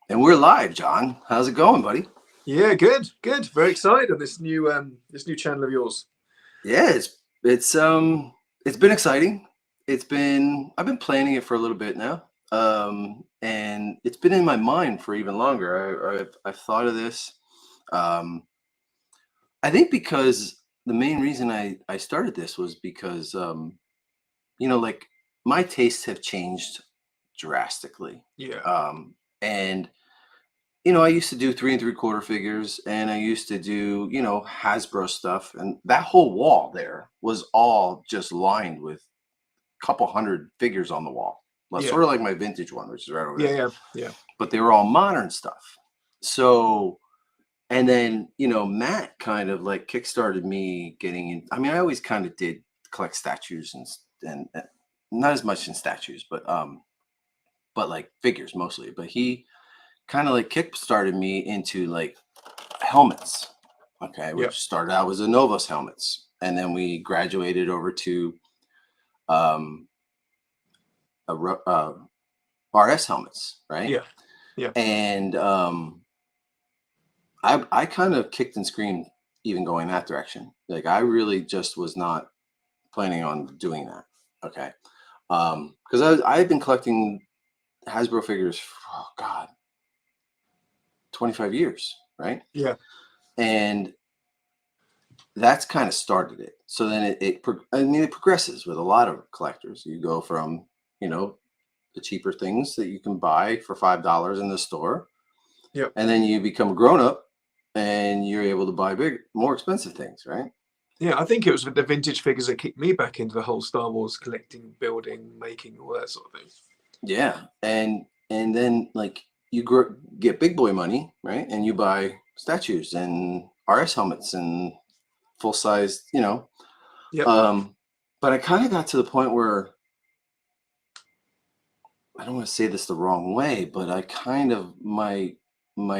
And we're live, John. How's it going, buddy? Yeah, good, good. Very excited on this new channel of yours. Yeah, it's been exciting. I've been planning it for a little bit now. And it's been in my mind for even longer. I've thought of this. Um, I think because the main reason I started this was because like my tastes have changed drastically. Yeah, And I used to do 3 3/4 figures, and I used to do, Hasbro stuff. And that whole wall there was all just lined with a couple hundred figures on the wall. Well, yeah, sort of like my vintage one, which is right over yeah, there. yeah, yeah, But they were all modern stuff. So, and then, Matt kind of like kickstarted me getting in. I mean, I always kind of did collect statues and not as much in statues, but like figures mostly. But he kind of like kick started me into like helmets. Okay, yeah, which started out as a Novos helmets, and then we graduated over to um, RS helmets, right? yeah, yeah, And I kind of kicked and screamed even going that direction. Like I really just was not planning on doing that. Okay, because I had been collecting Hasbro figures for, oh God, 25 years, right? yeah, And that's kind of started it. So then it progresses with a lot of collectors. You go from, you know, the cheaper things that you can buy for $5 in the store, yeah, and then you become a grown up and you're able to buy more expensive things, right? yeah. I think it was the vintage figures that kicked me back into the whole Star Wars collecting, building, making, all that sort of thing. Yeah, and then like get big boy money, right? And you buy statues and RS helmets and full size, Yep. Um, but I kind of got to the point where I don't want to say this the wrong way, but I kind of my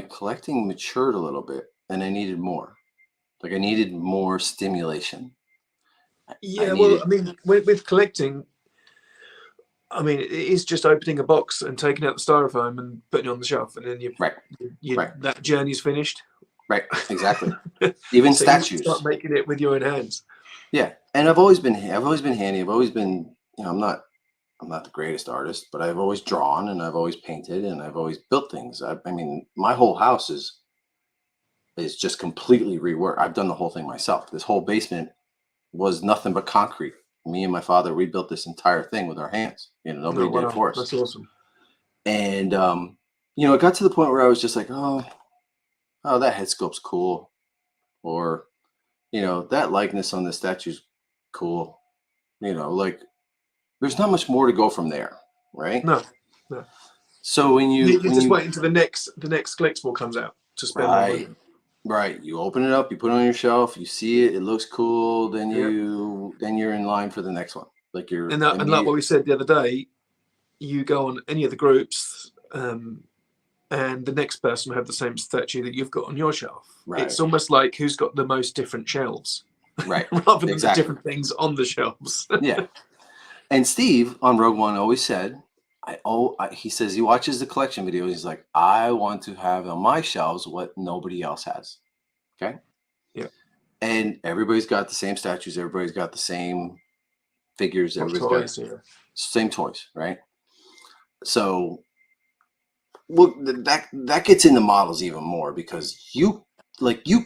collecting matured a little bit, and I needed more. Like I needed more stimulation. I Yeah. Well, needed I mean, with collecting, I mean, it is just opening a box and taking out the styrofoam and putting it on the shelf, and then right, you right, that journey's finished. right, exactly. Even So you need to start statues. making it with your own hands. Yeah, and I've always been handy. I've always been, I'm not the greatest artist, but I've always drawn and I've always painted and I've always built things. I mean, my whole house is just completely reworked. I've done the whole thing myself. This whole basement was nothing but concrete. Me and my father, we built this entire thing with our hands. Nobody No, did it wow, for us. that's awesome. And it got to the point where I was just like, oh, that head sculpt's cool, or that likeness on the statue's cool. Like there's not much more to go from there, right? No, no. So when you You're when just you waiting till the next collectible comes out to spend more money. right, right, you open it up, you put it on your shelf, you see it, it looks cool, Yeah, then you're in line for the next one. Like you're and like what immediate. we said the other day, you go on any of the groups, and the next person will have the same statue that you've got on your shelf. Right, It's almost like who's got the most different shelves, right, rather than the exactly. different things on the shelves. Yeah. And Steve on Rogue One always said, he says he watches the collection videos. He's like, I want to have on my shelves what nobody else has. Okay. Yeah, And everybody's got the same statues. Everybody's got the same figures. what Everybody's got toys? Yeah, same toys, right? So, well, that gets into models even more because you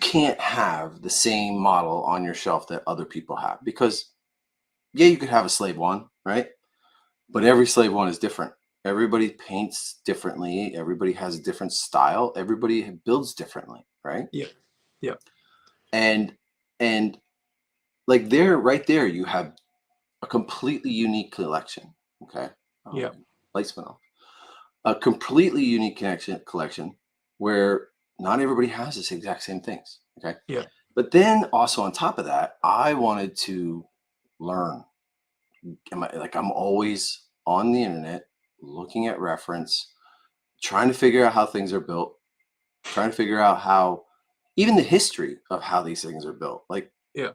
can't have the same model on your shelf that other people have because yeah, you could have a slave one, right? But every slave one is different. Everybody paints differently. Everybody has a different style. Everybody builds differently, right? yeah, yeah, And and like there, right there, you have a completely unique collection. Okay, yeah, lights went off. A completely unique collection where not everybody has this exact same things. Okay, yeah, but then also on top of that, I wanted to learn. I'm always on the internet looking at reference, trying to figure out how things are built, trying to figure out how even the history of how these things are built. Like, yeah,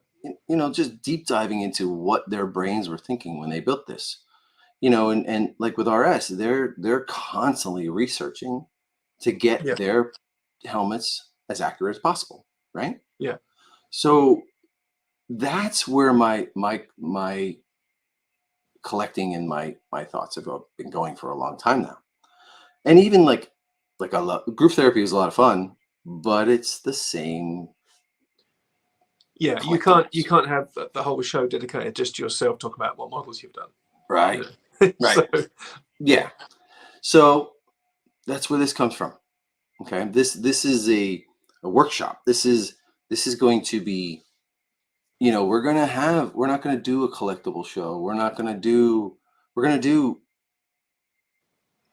just deep diving into what their brains were thinking when they built this. And like with RS, they're constantly researching to get Yeah. their helmets as accurate as possible, right? Yeah. So that's where my collecting and my thoughts have been going for a long time now. And even like I love group therapy is a lot of fun, but it's the same Yeah, you collectibles, can't have the whole show dedicated just to yourself talk about what models you've done. right? You know? Right. So Yeah. So that's where this comes from. Okay. This is a workshop. This is going to be, we're not gonna do a collectible show. We're gonna do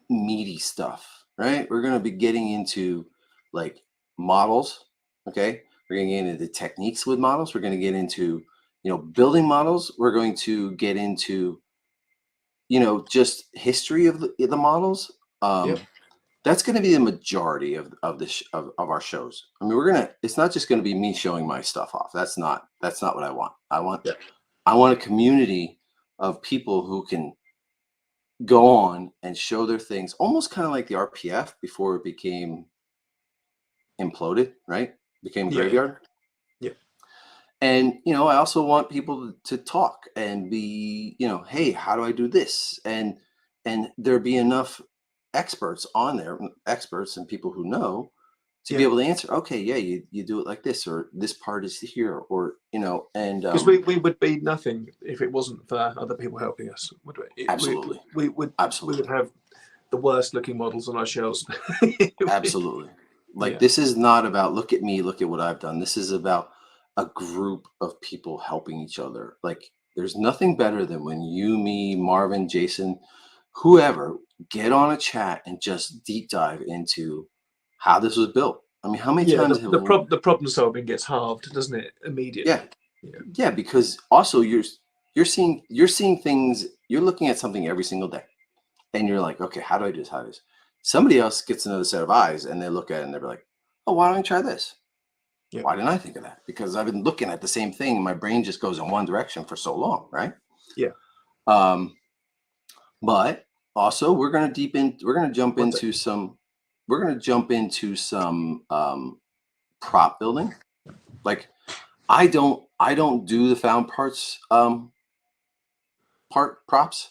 meaty stuff, right? We're gonna be getting into like models. Okay. We're gonna get into techniques with models. We're gonna get into, building models. We're going to get into, just history of the models. yeah, That's going to be the majority of our shows. I mean, it's not just going to be me showing my stuff off. That's not what I want. yeah, I want a community of people who can go on and show their things, almost kind of like the RPF before it became imploded, right? Became yeah, yeah, graveyard. yeah. And I also want people to talk and be, hey, how do I do this? And there be enough experts on there, experts and people who know, to be Yeah. able to answer. Okay, yeah, you do it like this, or this part is here, or and Because we would be nothing if it wasn't for other people helping us, would we? absolutely, We would absolutely, have the worst looking models on our shelves. absolutely. Like Yeah, this is not about look at me, look at what I've done. This is about a group of people helping each other. Like there's nothing better than when you, me, Marvin, Jason, whoever get on a chat and just deep dive into how this was built. I mean, how many yeah. times have The problem solving gets halved, doesn't it? yeah, Immediately. Yeah, yeah, because also you're seeing things, you're looking at something every single day, and you're like, okay, how do I do this? How do I do this? Somebody else gets another set of eyes, and they look at it and they're like, oh, why don't I try this? yeah, Why didn't I think of that? Because I've been looking at the same thing, and my brain just goes in one direction for so long, right? yeah. Um, but also we're gonna jump One thing. into some prop building. Like I don't do the found parts props,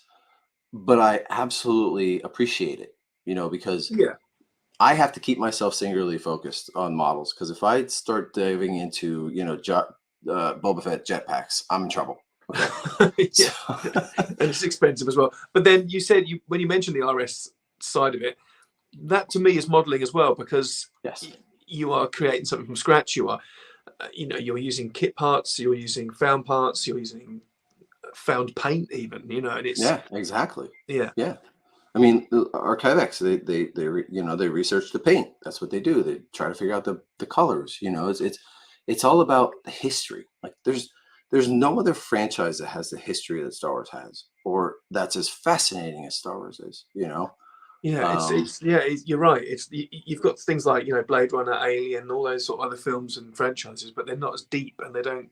but I absolutely appreciate it, because Yeah. I have to keep myself singularly focused on models. Because if I start diving into, Boba Fett jetpacks, I'm in trouble. Okay. Yeah, So, and it's expensive as well. But then you said when you mentioned the RS side of it, that to me is modeling as well because yes. you are creating something from scratch. You are, you're using kit parts, you're using found parts, you're using found paint, even. And it's Yeah, exactly. yeah, Yeah. I mean, Archivex, they research the paint. That's what they do. They try to figure out the colors. It's all about the history. Like there's no other franchise that has the history that Star Wars has, or that's as fascinating as Star Wars is. yeah. Um, You're right. You've got things like Blade Runner, Alien, all those sort of other films and franchises, but they're not as deep, and they don't.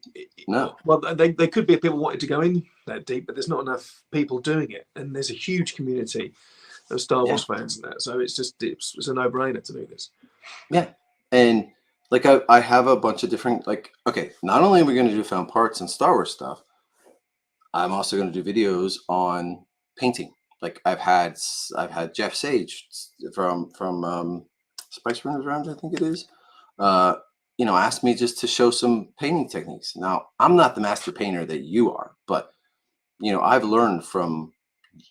no, Well, they could be if people wanted to go in that deep, but there's not enough people doing it, and there's a huge community of Star yeah, Wars fans and that. So it's a no-brainer to do this. yeah, and like I have a bunch of different like. Okay, not only are we going to do found parts and Star Wars stuff, I'm also going to do videos on painting. Like I've had Jeff Sage from Spice Runners Rounds, I think it is. Uh, asked me just to show some painting techniques. Now I'm not the master painter that you are, but I've learned from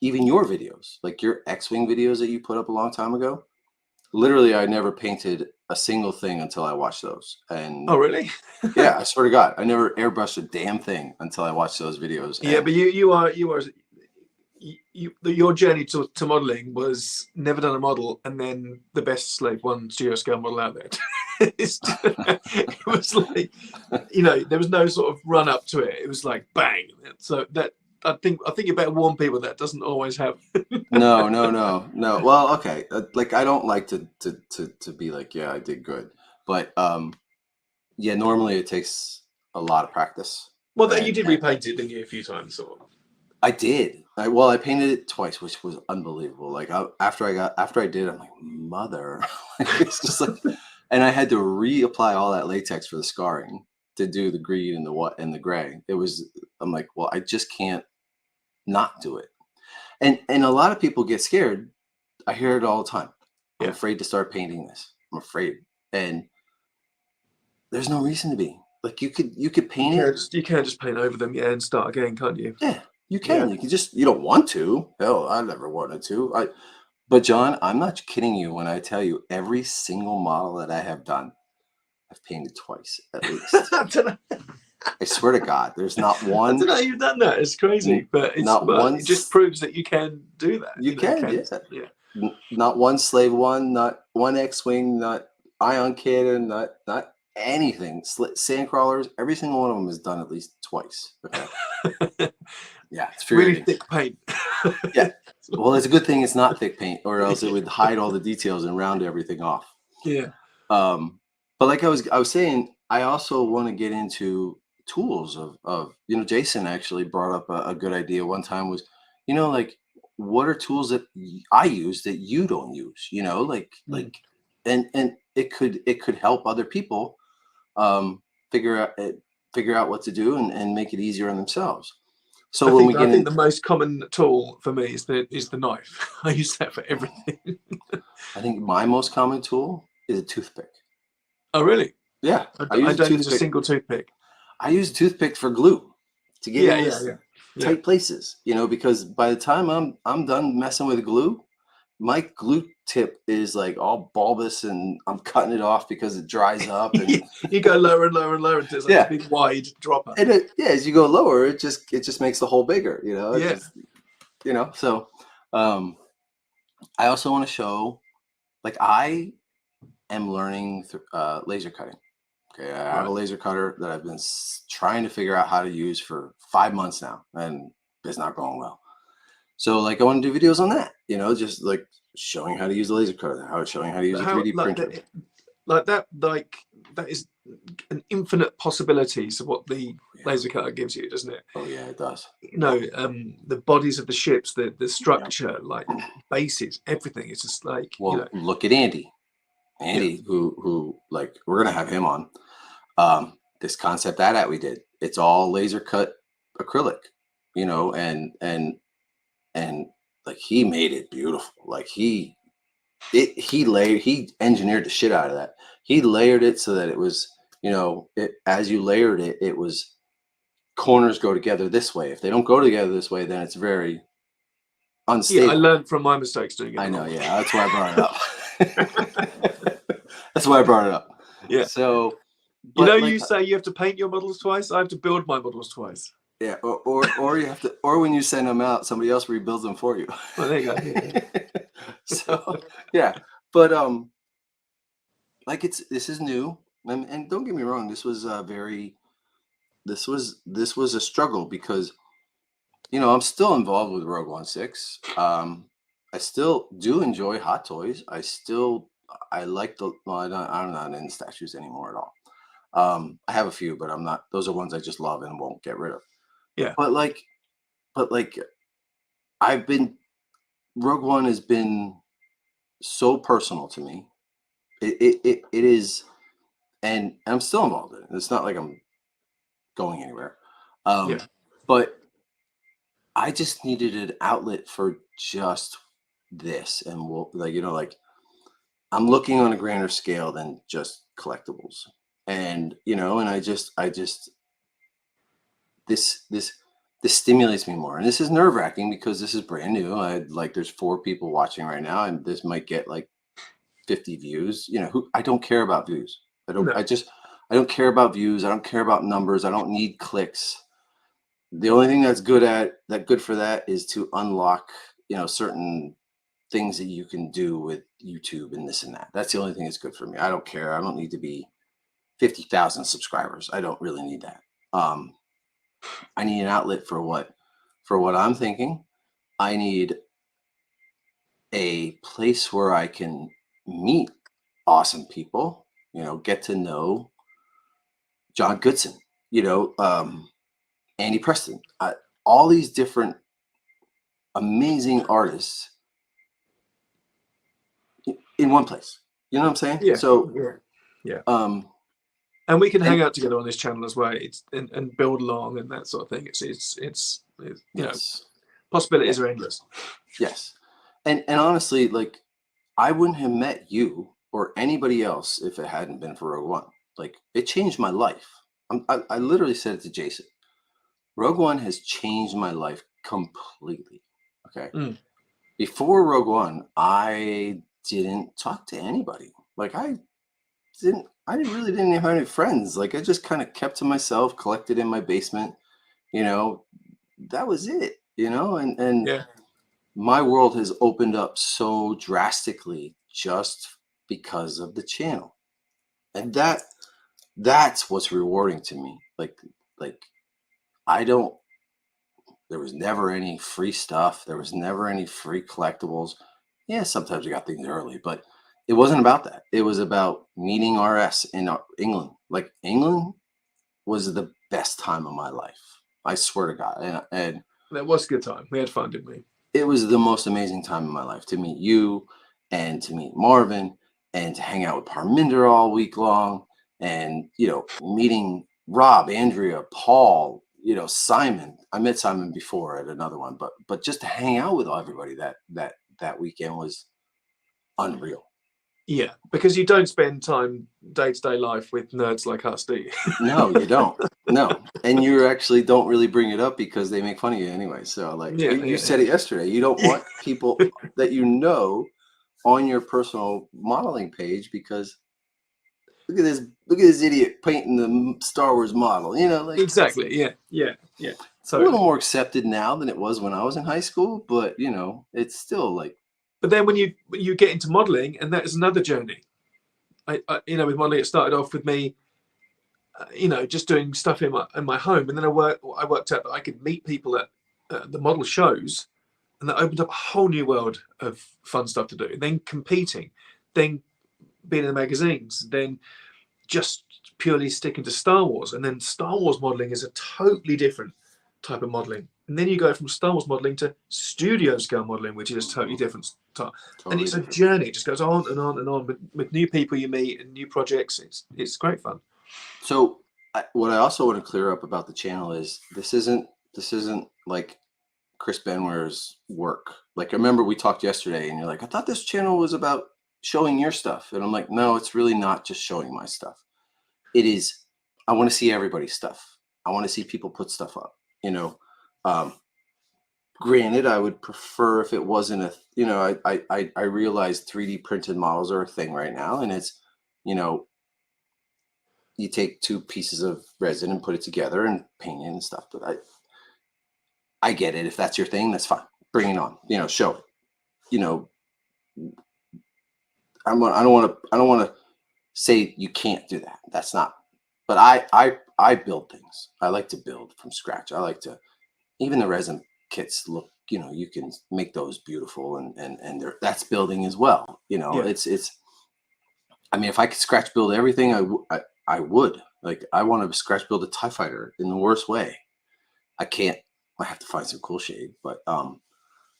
even your videos, like your X-wing videos that you put up a long time ago. Literally, I never painted a single thing until I watched those, and Oh, really? yeah, I swear to God, I never airbrushed a damn thing until I watched those videos. Yeah, And but your journey to modeling was never done a model and then the best like one studio scale model out there. It was like there was no sort of run up to it. It was like bang. So that I think you better warn people that doesn't always happen. no, no, no, no. Well, okay. Like I don't like to be like, yeah, I did good, but yeah, normally it takes a lot of practice, Well, you and, did and repaint it, didn't you, a few times? Sort of. I did. I painted it twice, which was unbelievable. Like after I did, I'm like, mother, it's just like, and I had to reapply all that latex for the scarring to do the green and the what and the gray. I'm like, well, I just can't not do it. And a lot of people get scared. I hear it all the time. I'm Yeah. afraid to start painting this. I'm afraid, and there's no reason to be. Like you could paint it. You can just paint over them, yeah, and start again, can't you? Yeah, you Yeah. can. You can just you don't want to. Hell, I never wanted to. But John, I'm not kidding you when I tell you every single model that I have done, I've painted twice at least. I don't know. I swear to God, there's not I one. don't know. You've done that. It's crazy, but Not one. it just proves that you can do that. You can, can, yeah. yeah. Not one Slave One, not one X-wing, not ion cannon, not anything. Sand crawlers, every single one of them is done at least twice. Okay. Yeah, it's Really infuriating. thick paint. Yeah. Well, it's a good thing it's not thick paint, or else it would hide all the details and round everything off. Yeah. But like I was saying, I also want to get into tools of Jason actually brought up a good idea one time was, like what are tools that I use that you don't use, like and it could help other people um figure out figure out what to do and make it easier on themselves. So when we I get think in, the most common tool for me is the knife. I use that for everything. I think my most common tool is a toothpick. Oh, really? Yeah, I I use a don't use a toothpick. single toothpick. I use a toothpick for glue to get in those Yeah. tight places, because by the time I'm done messing with glue, my glue tip is like all bulbous and I'm cutting it off because it dries up. And You go lower and lower and lower until it's like a big wide dropper. and as you go lower, it just makes the hole bigger, Yeah. So I also want to show, like, I am learning laser cutting. Okay, I have a laser cutter that I've been trying to figure out how to use for 5 months now, and it's not going well. So, like, I want to do videos on that, just like showing how to use the laser cutter, showing how to use a 3D printer. That is an infinite possibilities of what the laser cutter gives you, doesn't it? Oh yeah, it does. The bodies of the ships, the structure, like bases, everything. It's just like, look at Andy. Who like, we're gonna have him on. This concept that we did, it's all laser cut acrylic, and like he made it beautiful. Like he engineered the shit out of that. He layered it so that it was, as you layered it, it was corners go together this way. If they don't go together this way, then it's very unstable. Yeah, I learned from my mistakes doing it. I know, yeah. That's why I brought it up. That's why I brought it up. Yeah. So, you say you have to paint your models twice. I have to build my models twice. Yeah, or you have to, or when you send them out, somebody else rebuilds them for you. Well, there you go. Yeah. So yeah, but like this is new, and don't get me wrong, this was this was a struggle because I'm still involved with Rogue One 6. I still do enjoy Hot Toys. I like I'm not in statues anymore at all. I have a few, but I'm not. Those are ones I just love and won't get rid of. Yeah. But like, Rogue One has been so personal to me. It is, and I'm still involved in it. It's not like I'm going anywhere. But I just needed an outlet for just this, and I'm looking on a grander scale than just collectibles, and and I just this stimulates me more, and this is nerve-wracking because this is brand new. There's 4 people watching right now, and this might get like 50 views. I don't care about views. I don't care about views. I don't care about numbers. I don't need clicks. The only thing that's good for that is to unlock certain things that you can do with YouTube and this and that. That's the only thing that's good for me. I don't care. I don't need to be 50,000 subscribers. I don't really need that. I need an outlet for what I'm thinking. I need a place where I can meet awesome people, get to know John Goodson, Andy Preston, all these different amazing artists in one place. You know what I'm saying? Yeah, So, yeah. um, And we can and hang out together on this channel as well. It's and build along and that sort of thing. It's you know, yes, possibilities yes, are endless. yes, and honestly, like I wouldn't have met you or anybody else if it hadn't been for Rogue One. Like it changed my life. I literally said it to Jason. Rogue One has changed my life completely. Okay. Mm. Before Rogue One, I didn't talk to anybody. Like I really didn't have any friends. Like I just kind of kept to myself, collected in my basement, you know, that was it, and Yeah, my world has opened up so drastically just because of the channel. And that's what's rewarding to me. Like I don't there was never any free stuff. There was never any free collectibles. Yeah, sometimes we got things early, but it wasn't about that. It was about meeting RS in England. Like England was the best time of my life. I swear to God. And that was a good time. We had fun, didn't we? it was the most amazing time of my life to meet you and to meet Marvin and to hang out with Parminder all week long and, meeting Rob, Andrea, Paul, Simon. I met Simon before at another one, but just to hang out with everybody that weekend was unreal. Yeah, because you don't spend time day-to-day life with nerds like us, do you? No, you don't. No. And you actually don't really bring it up because they make fun of you anyway. So like Yeah, you yeah, said it yesterday, you don't want people that on your personal modeling page because look at this idiot painting the Star Wars model. Like exactly. Yeah, yeah, it's a little totally. more accepted now than it was when I was in high school, but it's still like But then when you get into modeling, and that is another journey. With modeling, it started off with me, just doing stuff in my home, and then I worked out that I could meet people at the model shows, and that opened up a whole new world of fun stuff to do. And then competing, then being in the magazines, then just purely sticking to Star Wars, and then Star Wars modeling is a totally different type of modeling. And then you go from Star Wars modeling to studio scale modeling, which is a totally different type. And totally it's a different. journey. It just goes on and on and on with new people you meet and new projects. It's great fun. So what I also want to clear up about the channel is this isn't like Chris Benware's work. Like I remember we talked yesterday and you're like, I thought this channel was about showing your stuff. And I'm like, no, it's really not just showing my stuff. It is, I want to see everybody's stuff. I want to see people put stuff up, Um, granted, I would prefer if it wasn't I realize 3D printed models are a thing right now. And it's, you know, you take two pieces of resin and put it together and paint it and stuff. But I get it. If that's your thing, that's fine. Bring it on. Show it. You know, I don't want to say you can't do that. That's not. But I build things. I like to build from scratch. I like to even the resin kits look. You can make those beautiful and that's building as well. Yeah, It's. I mean, if I could scratch build everything, I would. Like I want to scratch build a TIE fighter in the worst way. I can't. I have to find some cool shade, but but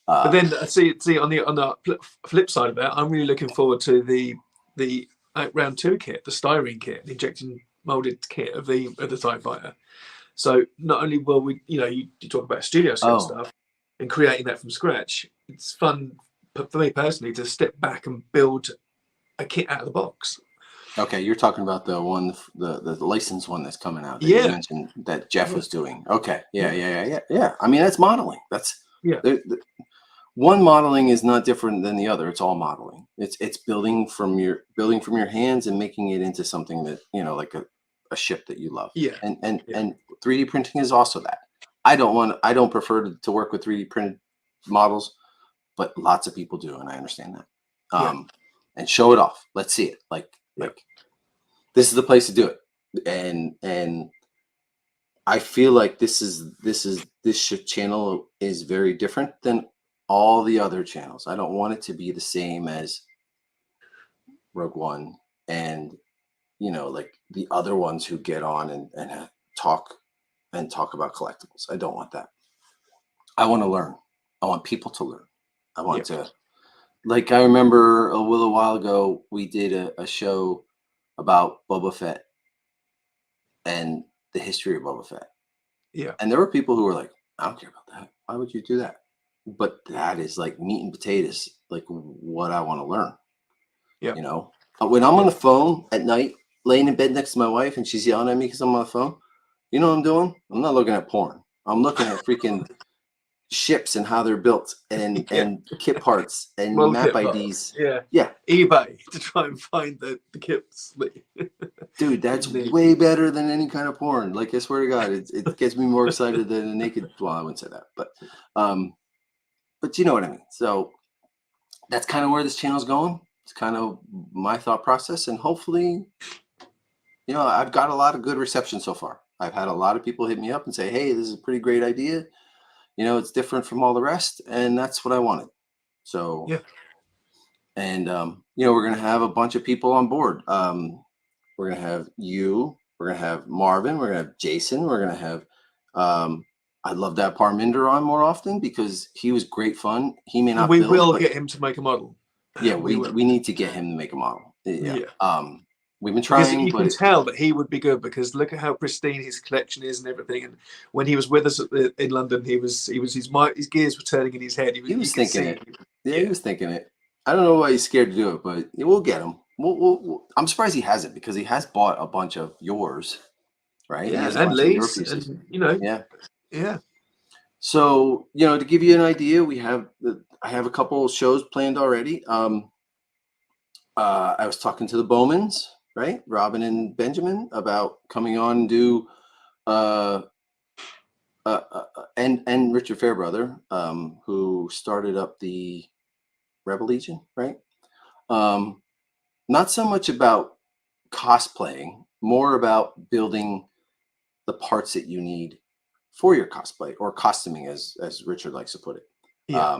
uh then see on the flip side of that, I'm really looking forward to the round two kit, the styrene kit, the injection molded kit of the TIE Fighter. So not only will we, you talk about studio scale oh, stuff and creating that from scratch. It's fun for me personally to step back and build a kit out of the box. okay, you're talking about the one, the licensed one that's coming out that you Yeah, mentioned that Jeff yeah, was doing. Okay, yeah, yeah, yeah, yeah, yeah, yeah. I mean, that's modeling. That's yeah, one modeling is not different than the other. It's all modeling. It's building from your hands and making it into something that like a ship that you love. yeah, And and yeah, and 3D printing is also that. I don't prefer to work with 3D printed models, but lots of people do, and I understand that. yeah, And show it off. Let's see it. yeah, Like this is the place to do it. And I feel like this channel is very different than all the other channels. I don't want it to be the same as Rogue One and like the other ones who get on talk talk about collectibles. I don't want that. I want to learn. I want people to learn. I want Yeah. to, like, I remember a little while ago, we did a show about Boba Fett and the history of Boba Fett. Yeah. And there were people who were like, I don't care about that. Why would you do that? But that is like meat and potatoes, like what I want to learn. Yeah. You know, when I'm on Yeah. the phone at night, laying in bed next to my wife, and she's yelling at me because I'm on the phone, you know what I'm doing? I'm not looking at porn. I'm looking at freaking ships and how they're built Yeah. and kit parts and Model map kit parts. IDs. Yeah. Yeah, eBay to try and find the kits that dude, that's you need. way better than any kind of porn. Like, I swear to God, it gets me more excited than a naked. Well, I wouldn't say that, but you know what I mean. So that's kind of where this channel's going. It's kind of my thought process, and hopefully, you know, I've got a lot of good reception so far. I've had a lot of people hit me up and say, "Hey, this is a pretty great idea. You know, it's different from all the rest," and that's what I wanted. So, Yeah. and you know, we're gonna have a bunch of people on board. We're gonna have you. We're gonna have Marvin. We're gonna have Jason. We're gonna have. I'd love to have Parminder on more often because he was great fun. He may not We build, will but get him to make a model. yeah, We we will. need to get him to make a model. Yeah. Yeah. We've been Because trying, you can but tell that he would be good, because look at how pristine his collection is and everything. And when he was with us in London, his gears were turning in his head. he You was could thinking see. it. Yeah, he Yeah. was thinking it. I don't know why he's scared to do it, but we'll get him. I'm surprised he hasn't, because he has bought a bunch of yours, right? He Yeah. has a And bunch of your Lee's, pieces. and you know. Yeah. Yeah. So, you know, to give you an idea, I have a couple of shows planned already. I was talking to the Bowmans, right? Robin and Benjamin, about coming on and do uh, and Richard Fairbrother, who started up the Rebel Legion, right? Not so much about cosplaying, more about building the parts that you need for your cosplay, or costuming, as Richard likes to put it. Yeah.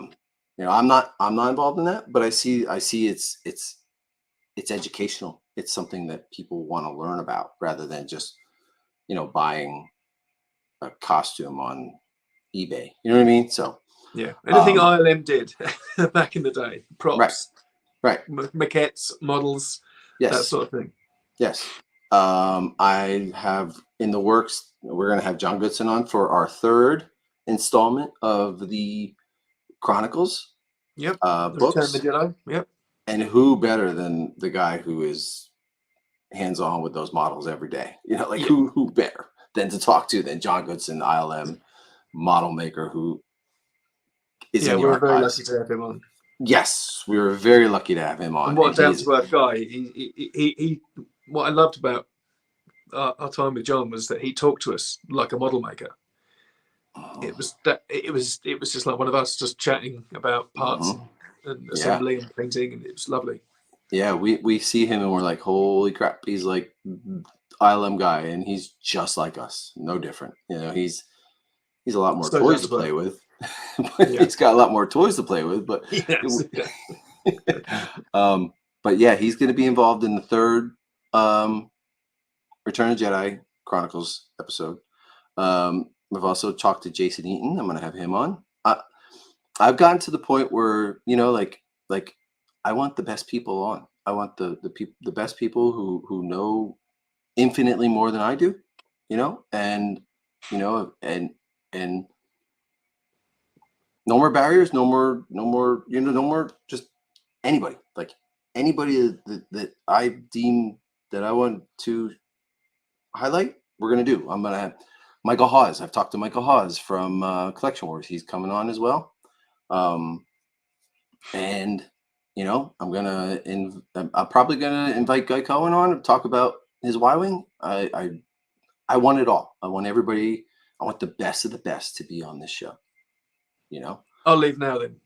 You know, I'm not involved in that, but I see it's educational. It's something that people want to learn about, rather than just, you know, buying a costume on eBay. You know what I mean? So Yeah. Anything um, ILM did back in the day, right, props, right, maquettes, models, that yes, sort of thing. yes. I have in the works. We're going to have John Goodson on for our third installment of the Chronicles Yep. The Return of the books. Jedi. Yep. And who better than the guy who is hands-on with those models every day? You know, like Yeah. who better than to talk to than John Goodson, ILM model maker, who is Yeah, in the we're very lucky archives. to have him on. Yes, we were very lucky to have him on. And what a And down to earth guy. He what I loved about our time with John was that he talked to us like a model maker. It was just like one of us, just chatting about parts and assembly and painting, and it was lovely. Yeah, we see him and we're like, holy crap, he's like ILM guy, and he's just like us, no different. You know, he's a lot more So toys down to to play earth. with. Yeah. He's got a lot more toys to play with, but Yes. but yeah, he's going to be involved in the third Return of the Jedi Chronicles episode. We've also talked to Jason Eaton. I'm going to have him on. I've gotten to the point where, you know, like I want the best people on. I want the best people who know infinitely more than I do, you know, and you know, and no more barriers, no more, you know, no more just anybody, like anybody that I deem that I want to highlight, we're gonna do. I'm gonna have Michael Hawes. I've talked to Michael Hawes from Collection Wars. He's coming on as well. And you know, I'm probably gonna invite Guy Cohen on to talk about his Y-wing. I want it all. I want everybody. I want the best of the best to be on this show. You know. I'll leave now then.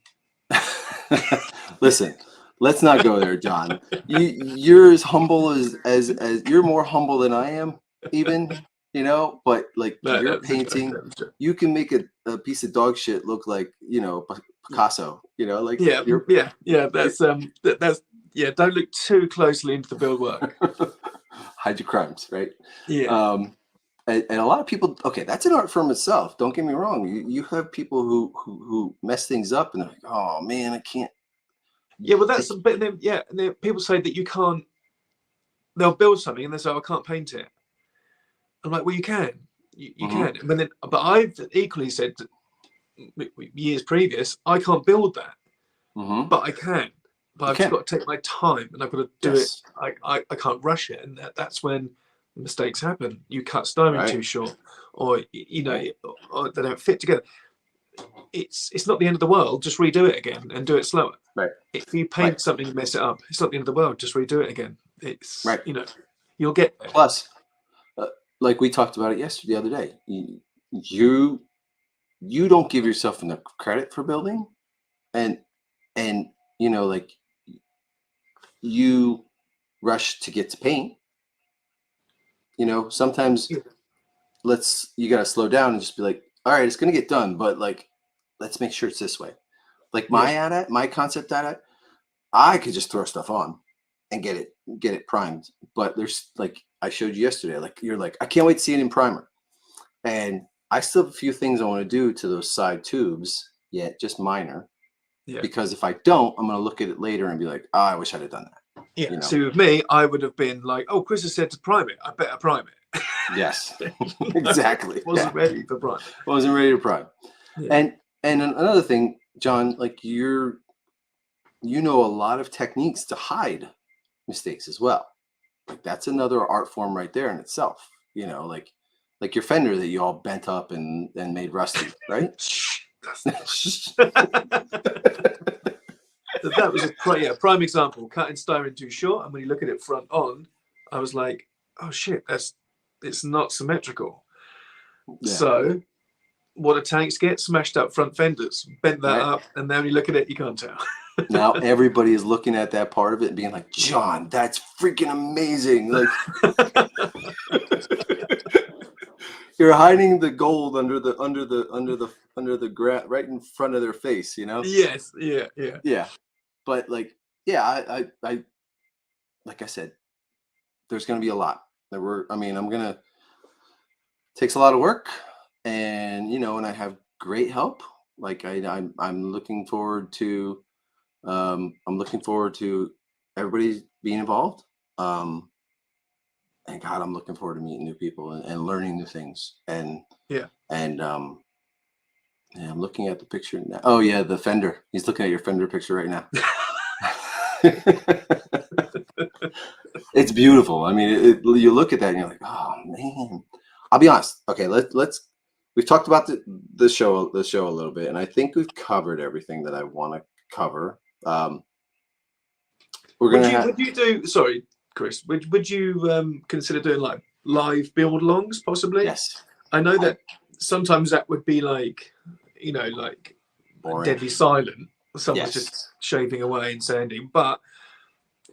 Listen, let's not go there, John. You're as humble as you're more humble than I am, even. You know, but like No, your painting, you can make a piece of dog shit look like, you know, Picasso. You know, like yeah. That's yeah. Don't look too closely into the build work. hide your crimes, right? Yeah. and a lot of people, okay, that's an art form itself. Don't get me wrong. You have people who mess things up, and they're like, oh man, I can't. Yeah, well, I that's but then yeah, and then people say that you can't. They'll build something and they say, oh, I can't paint it. I'm like, well, you can, you Mhm. can. But I've equally said years previous, I can't build that, Mhm. but I can. But You I've just can. got to take my time and I've got to do it. Yes. I can't rush it, and that's when mistakes happen. You cut stone Right. too short, or Right. or they don't fit together. It's not the end of the world. Just redo it again and do it slower. Right. If you Right. paint something and mess it up, it's not the end of the world. Just redo it again. It's Right. you'll get there. Plus, uh, like we talked about it yesterday, the other day, you you don't give yourself enough credit for building, and and like you rush to get to paint. Sometimes Yeah. you got to slow down and just be like, all right, it's gonna get done, but like, let's make sure it's this way. Like Yeah. my concept data, I could just throw stuff on and get it primed. But there's like I showed you yesterday, like you're like, I can't wait to see it in primer. And I still have a few things I want to do to those side tubes, yet just minor. Yeah. Because if I don't, I'm gonna look at it later and be like, oh, I wish I'd have done that. Yeah. So with me, I would have been like, oh, Chris has said to prime it. I better prime it. Yes. Exactly. Wasn't ready for prime. Wasn't ready to prime. Yeah. And another thing, John, like you know a lot of techniques to hide mistakes as well. Like that's another art form right there in itself. Like your fender that you all bent up and made rusty, right? That was a prime example. Cutting styrene too short, and when you look at it front on, I was like, oh shit, it's not symmetrical. Yeah. So what do tanks get? Smashed up front fenders. Bent that Right. up, and now when you look at it, you can't tell. Now everybody is looking at that part of it and being like, John, that's freaking amazing. Like you're hiding the gold under the grass right in front of their face, Yes, yeah. Yeah. But like, yeah, I like I said, there's gonna be a lot. Takes a lot of work, and and I have great help. Like I'm looking forward to everybody being involved. And God, I'm looking forward to meeting new people and learning new things. Yeah. And yeah, I'm looking at the picture now. Oh yeah, the fender. He's looking at your fender picture right now. It's beautiful. I mean, you look at that and you're like, oh man. I'll be honest. Okay, let's. We've talked about the show a little bit, and I think we've covered everything that I want to cover. Would you do? Sorry, Chris. Would you consider doing like live build alongs possibly? Yes. I know that sometimes that would be like, like Boring. deadly silent. Someone's Yes. just shaving away and sanding, but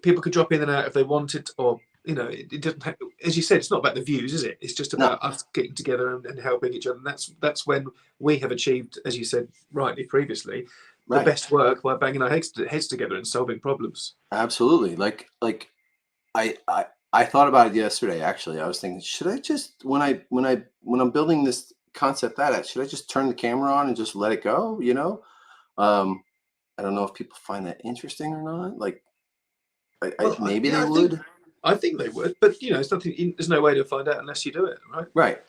people could drop in and out if they wanted, or it doesn't have, as you said, it's not about the views, is it? It's just about us getting together and helping each other. And that's when we have achieved, as you said rightly previously, the best work by banging our heads together and solving problems. Absolutely. Like I thought about it yesterday. Actually, I was thinking, should I just when I'm building this concept should I just turn the camera on and just let it go? I don't know if people find that interesting or not. Like, maybe they would. I think they would, but it's nothing. There's no way to find out unless you do it, right? Right.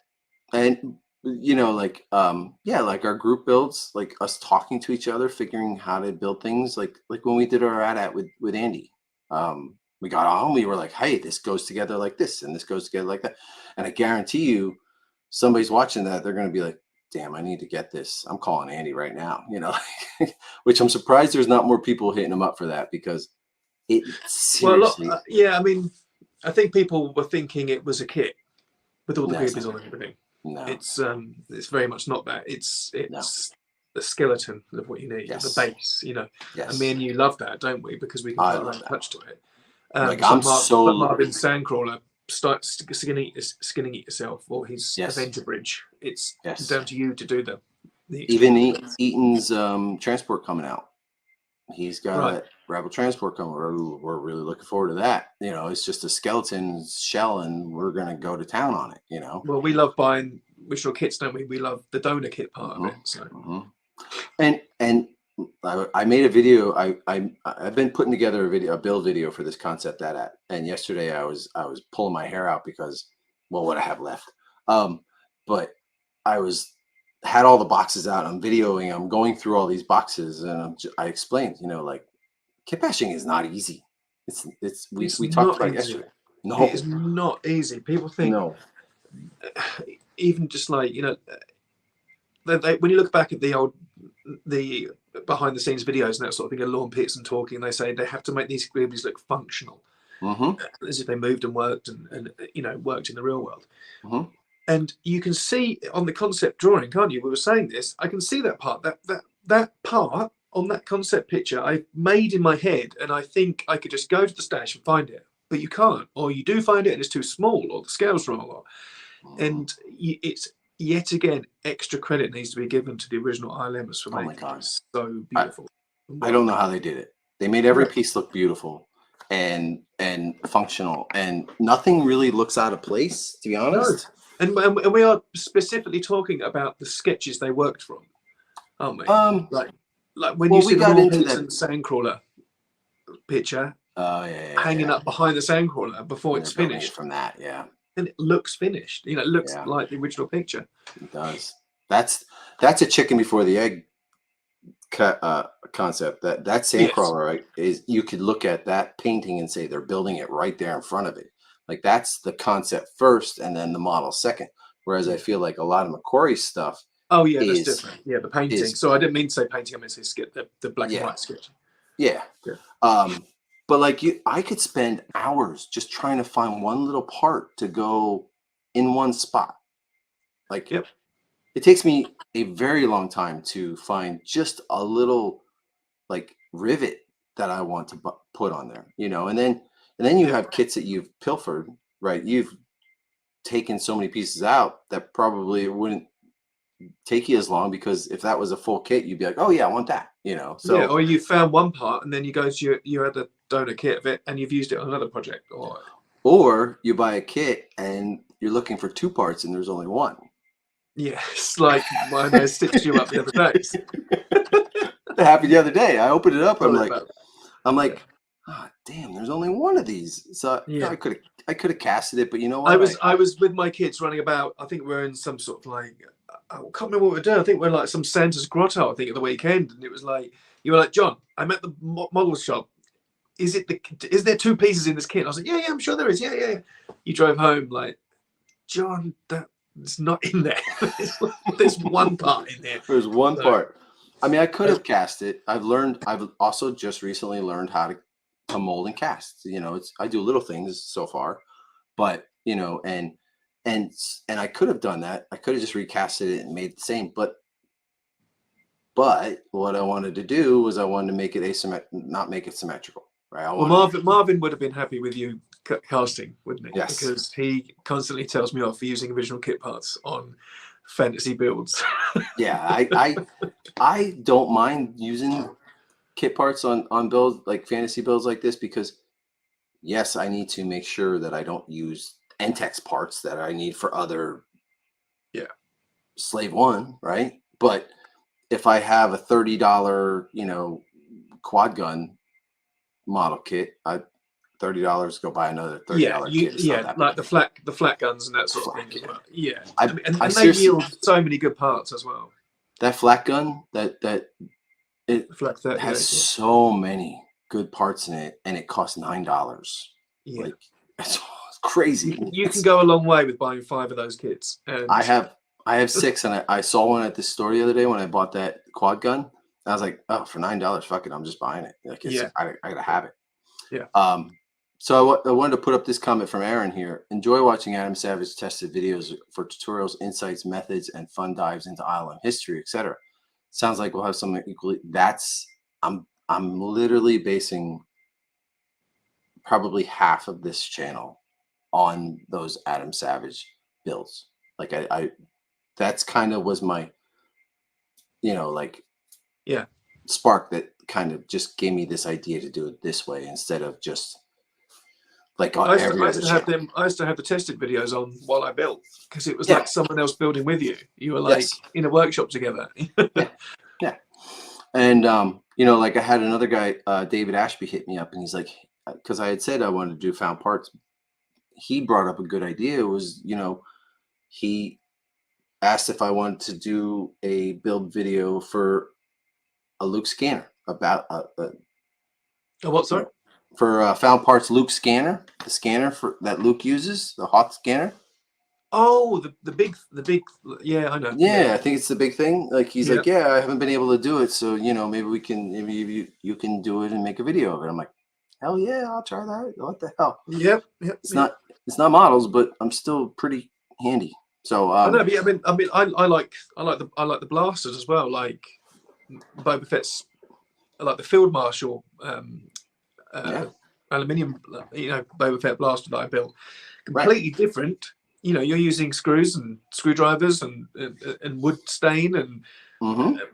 And like like our group builds, like us talking to each other, figuring how to build things, like when we did our at with Andy. We got on, we were like, hey, this goes together like this, and this goes together like that. And I guarantee you, somebody's watching that, they're going to be like, damn, I need to get this. I'm calling Andy right now, which I'm surprised there's not more people hitting him up for that, because it seriously. Well, yeah, I mean, I think people were thinking it was a kit with all the weirdness on everything. No. It's very much not that. It's the skeleton of what you need, the base, Yes. And me and you love that, don't we? Because we can put our own touch to it. Marvin Sandcrawler starts skinning it yourself, or his Avenger Bridge. It's down to you to do the even Eaton's transport coming out. He's got Rebel transport coming. We're really looking forward to that. You know, it's just a skeleton shell, and we're gonna go to town on it. You know. Well, we love buying original kits, don't we? We love the donor kit part of it. Mhm, So mhm. And I made a video. I've been putting together a build video for this concept that and yesterday I was pulling my hair out because, well, what I have left. But I was had all the boxes out. I'm videoing. I'm going through all these boxes, and I explained, you know, like kit bashing is not easy. It's it's we talked not about it easy. yesterday. It is No, not easy. People think, no. even just like, you know, when you look back at the behind the scenes videos and that sort of thing, of Lorne Peterson talking, they say they have to make these squibs look functional, Mm-hmm. as if they moved and worked and you know, worked in the real world. Mm-hmm. And you can see on the concept drawing, can't you? We were saying this. I can see that part. That part on that concept picture I made in my head, and I think I could just go to the stash and find it. But you can't, or you do find it and it's too small, or the scale's wrong, and it's yet again extra credit needs to be given to the original ILMers for Oh my making God. it so beautiful. I don't know how they did it. They made every piece look beautiful and functional, and nothing really looks out of place, to be honest. And we are specifically talking about the sketches they worked from, aren't we? Like when Well, you we see the got Lorne into Peterson that. sandcrawler picture Yeah, hanging up behind the sandcrawler before And it's they're building it finished, from that. Yeah, and it looks finished. You know, it looks yeah, like the original picture. it does. That's a chicken before the egg concept. That Yes. sandcrawler, right, is you could look at that painting and say they're building it right there in front of it. Like that's the concept first, and then the model second. Whereas I Yeah. feel like a lot of McQuarrie's stuff Oh yeah, that's is different. Yeah, the painting. is So I didn't mean to say painting. I meant to say sketch, the black and yeah, white sketch. yeah. Yeah. But like I could spend hours just trying to find one little part to go in one spot. Like Yep. it takes me a very long time to find just a little like rivet that I want to put on there, you know. And then you Yep. have kits that you've pilfered, right? You've taken so many pieces out that probably wouldn't take you as long, because if that was a full kit, you'd be like, oh yeah, I want that, you know. Yeah. So Or you found one part and then you go to your other donor kit of it and you've used it on another project. or you buy a kit and you're looking for two parts and there's only one. Yes, like when I stitched you up the other days. That happened the other day. I opened it up. I'm Sorry like, about ah, damn, there's only one of these. So Yeah. I could have casted it, but you know what? I was with my kids running about. I think we're in some sort of like, I can't remember what we're doing. I think we're like some Santa's grotto. I think at the weekend, and it was like, you were like, John, I'm at the model shop. Is there two pieces in this kit? I was like, yeah, I'm sure there is. Yeah. You drove home like, John, that's not in there. There's one part in there. There's one So- part. I mean, I could have cast it. I've also just recently learned how to mold and cast. You know, I do little things so far, but you know, and I could have done that. I could have just recasted it and made it the same. But what I wanted to do was I wanted to make it not make it symmetrical, right? Well, Marvin would have been happy with you casting, wouldn't he? Yes. Because he constantly tells me off for using original kit parts on fantasy builds. Yeah, I don't mind using kit parts on builds like fantasy builds like this, because yes, I need to make sure that I don't use NTEX parts that I need for other Slave One, right? But if I have a $30, you know, quad gun model kit, $30 go buy another $30 kit. It's not that like big. the flat guns and that sort of thing. Yeah. Yeah, I mean, and they seriously- yield so many good parts as well. That flat gun it The flat 38. has so many good parts in it, and it costs $9. Yeah. Like it's crazy. You can go a long way with buying 5 of those kits. And I have 6, and I saw one at the store the other day when I bought that quad gun. I was like, oh, for $9, fuck it, I'm just buying it. Like, I gotta have it. Yeah. So I wanted to put up this comment from Aaron here. Enjoy watching Adam Savage tested videos for tutorials, insights, methods, and fun dives into ILM history, etc. Sounds like we'll have something equally. I'm literally basing probably half of this channel on those Adam Savage builds. Like I that's kind of was my, you know, like Yeah. spark that kind of just gave me this idea to do it this way instead of just like on I used, every to, I other used to have channel. them. I used to have the tested videos on while I built, because it was Yeah. like someone else building with you. You were like Yes. in a workshop together. Yeah. Yeah. And you know, like I had another guy, David Ashby, hit me up, and he's like, because I had said I wanted to do found parts. He brought up a good idea. It was, you know, he asked if I wanted to do a build video for a Luke scanner about Oh, what? Sorry. for found parts Luke scanner, the scanner for that Luke uses, the hot scanner. Oh, the big. Yeah, I know. Yeah, I think it's the big thing. Like he's Yeah. like, yeah, I haven't been able to do it, so you know, maybe you can do it and make a video of it. I'm like, hell yeah, I'll try that. What the hell? Yep. It's not models, but I'm still pretty handy. So I know. But I mean, I like the blasters as well. Like Boba Fett's, like the Field Marshal aluminium, you know, Boba Fett blaster that I built. Completely different. You know, you're using screws and screwdrivers and wood stain and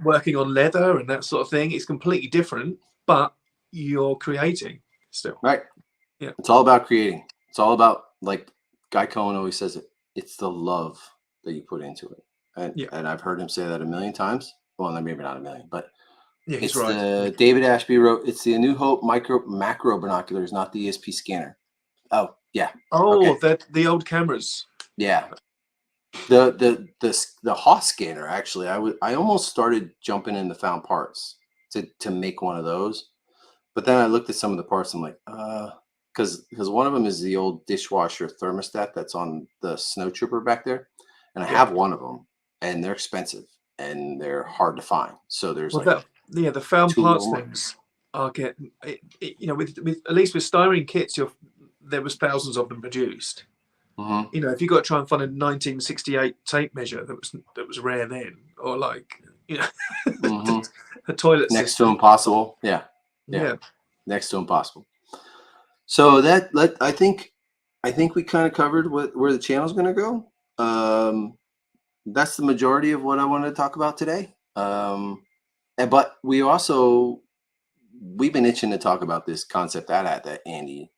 working on leather and that sort of thing. It's completely different, but you're creating still. Right. Yeah. It's all about creating. It's all about, like Guy Cohen always says it. It's the love that you put into it. And I've heard him say that a million times. Well, maybe not a million, but yeah, he's it's right. the David Ashby wrote. It's the A New Hope macro binoculars, not the ESP scanner. Oh yeah. Oh, okay. The old cameras. Yeah. The Haas scanner, actually, I almost started jumping into found parts to make one of those, but then I looked at some of the parts. I'm like, because one of them is the old dishwasher thermostat that's on the Snow Trooper back there, and I have one of them, and they're expensive and they're hard to find. So there's the found parts things are getting, you know, with at least with styrene kits, there was thousands of them produced. You know, if you got to try and find a 1968 tape measure that was rare then, or like, you know, a toilet next system. to impossible. Yeah, next to impossible. So I think we kind of covered where the channel's going to go. That's the majority of what I wanted to talk about today. But we've been itching to talk about this concept that Andy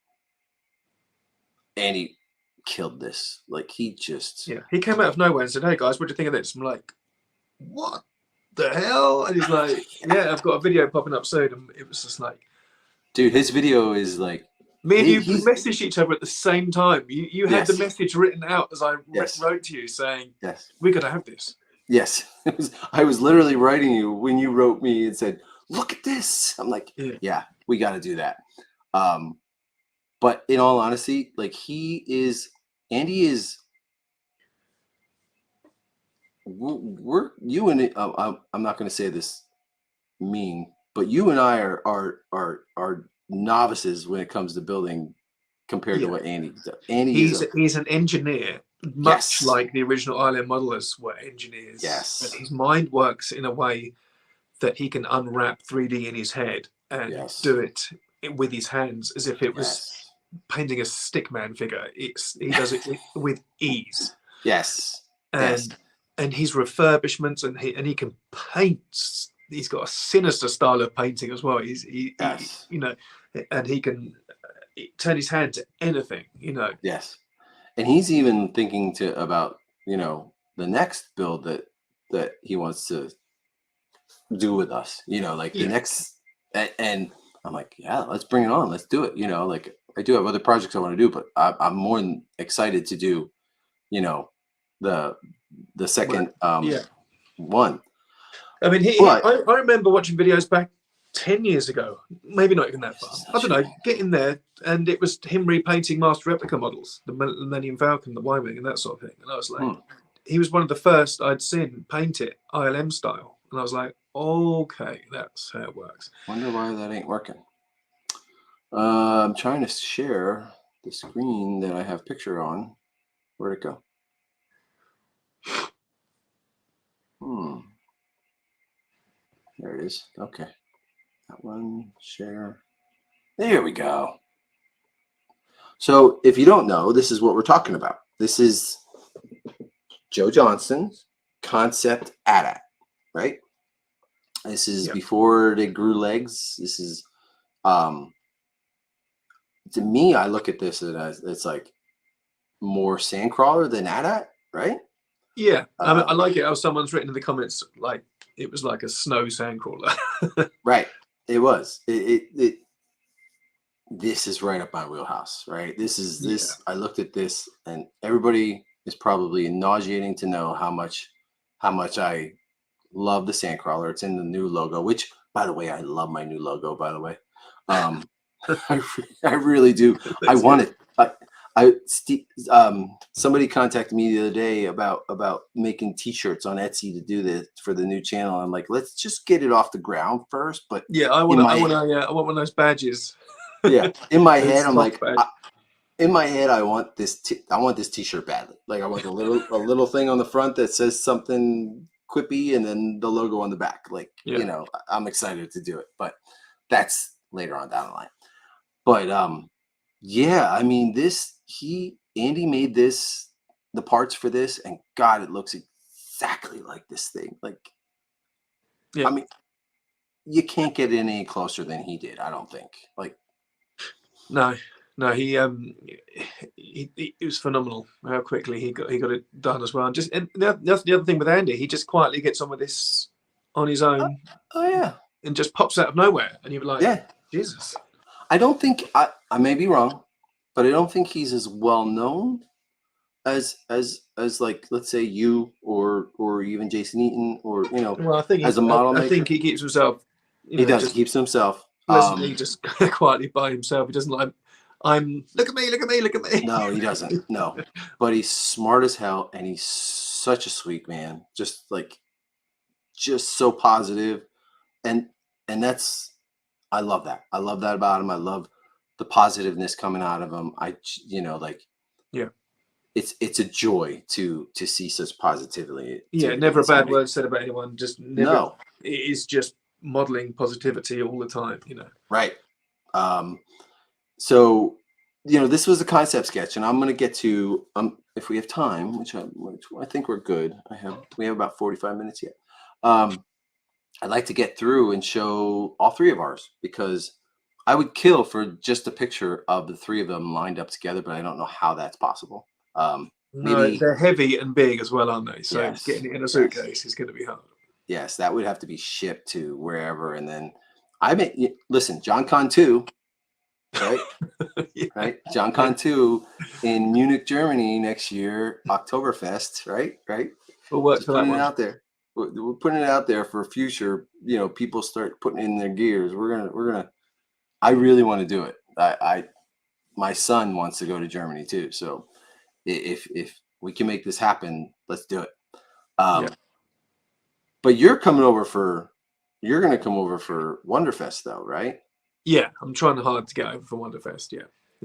killed this. Like he came out of nowhere and said, "Hey guys, what do you think of this?" I'm like, "What the hell?" And he's like, "Yeah, I've got a video popping up soon." And it was just like, dude, his video is like, me and you messaged each other at the same time. You had the message written out as I wrote to you saying, "Yes, we got to have this." Yes, I was literally writing you when you wrote me and said, "Look at this." I'm like, "Yeah, we got to do that." But in all honesty, like Andy is. You and it, I'm not going to say this mean, but you and I are novices when it comes to building compared to what Andy does. He's an engineer, much like the original Island modelers were engineers. Yes. And his mind works in a way that he can unwrap 3D in his head and do it with his hands as if it was painting a stickman figure. He does it with ease. Yes. And his refurbishments, and he can paint. He's got a sinister style of painting as well. He you know, and he can turn his hand to anything, you know. Yes. And he's even thinking about, you know, the next build that he wants to do with us, you know, like the next, and I'm like, yeah, let's bring it on. Let's do it. You know, like I do have other projects I want to do, but I'm more than excited to do, you know, the second one. I mean, I remember watching videos back 10 years ago, maybe not even that far. I don't know, get in there, and it was him repainting master replica models, the Millennium Falcon, the Y-Wing, and that sort of thing. And I was like, he was one of the first I'd seen paint it ILM style. And I was like, okay, that's how it works. Wonder why that ain't working. I'm trying to share the screen that I have picture on. Where'd it go? There it is. Okay. That one, share. There we go. So if you don't know, this is what we're talking about. This is Joe Johnston's concept AT-AT, right? This is Yep. before they grew legs. This is, um, to me, I look at this as it's like more Sandcrawler than AT-AT, right? Yeah, I mean, I Um, like it how someone's written in the comments like it was like a snow sandcrawler. right. It was. This is right up my wheelhouse, right? This is Yeah. this. I looked at this, and everybody is probably nauseating to know how much I love the Sandcrawler. It's in the new logo, which, by the way, I love my new logo. By the way, um, I really do. I That's want good. it. Somebody contacted me the other day about making T-shirts on Etsy to do this for the new channel. I'm like, let's just get it off the ground first. But Yeah, I in want to. my I want one of those badges. yeah, in my head, Those I'm soft like, badge. in my head, I want this. I want this T-shirt badly. Like, I want a little thing on the front that says something quippy, and then the logo on the back. Like, Yeah. I'm excited to do it, but that's later on down the line. But yeah, I mean, Andy made the parts for this, and God, it looks exactly like this thing. Like, Yeah. I mean, you can't get any closer than he did. I don't think. Like, No, no, he was phenomenal how quickly he got it done as well. And just and that's the other thing with Andy, he just quietly gets on with this on his oh, own oh yeah, and just pops out of nowhere, and you're like, yeah. Jesus. I don't think I may be wrong, but I don't think he's as well known as like, let's say, you or even Jason Eaton, or Well, as a model I maker. think he keeps himself, He does. He just keeps to himself. pleasantly, just quietly by himself. He doesn't like, look at me, look at me, look at me. No, he doesn't. No, but he's smart as hell, and he's such a sweet man. Just so positive, and that's I love that. I love that about him. I love the positiveness coming out of him. Like, Yeah. it's a joy to see such positivity. Yeah, never a in bad somebody. word said about anyone. Just never. No, It is just modeling positivity all the time. right. So this was a concept sketch, and I'm going to get to, if we have time, which I think we're good. We have about 45 minutes yet. I'd like to get through and show all three of ours, because I would kill for just a picture of the three of them lined up together, but I don't know how that's possible. No, Maybe they're heavy and big as well, aren't they? So yes, getting it in a yes. suitcase is going to be hard. Yes, that would have to be shipped to wherever, and then listen, John Con 2, right? Yeah. Right, John Con 2 in Munich, Germany next year, Oktoberfest, right? We'll work Just for that putting it one. out there. We're putting it out there for future. People start putting in their gears. We're gonna. I really want to do it. My son wants to go to Germany too. So if we can make this happen, let's do it. Yeah. But you're going to come over for Wonderfest though, right? Yeah, I'm trying hard to get over for Wonderfest. Yeah.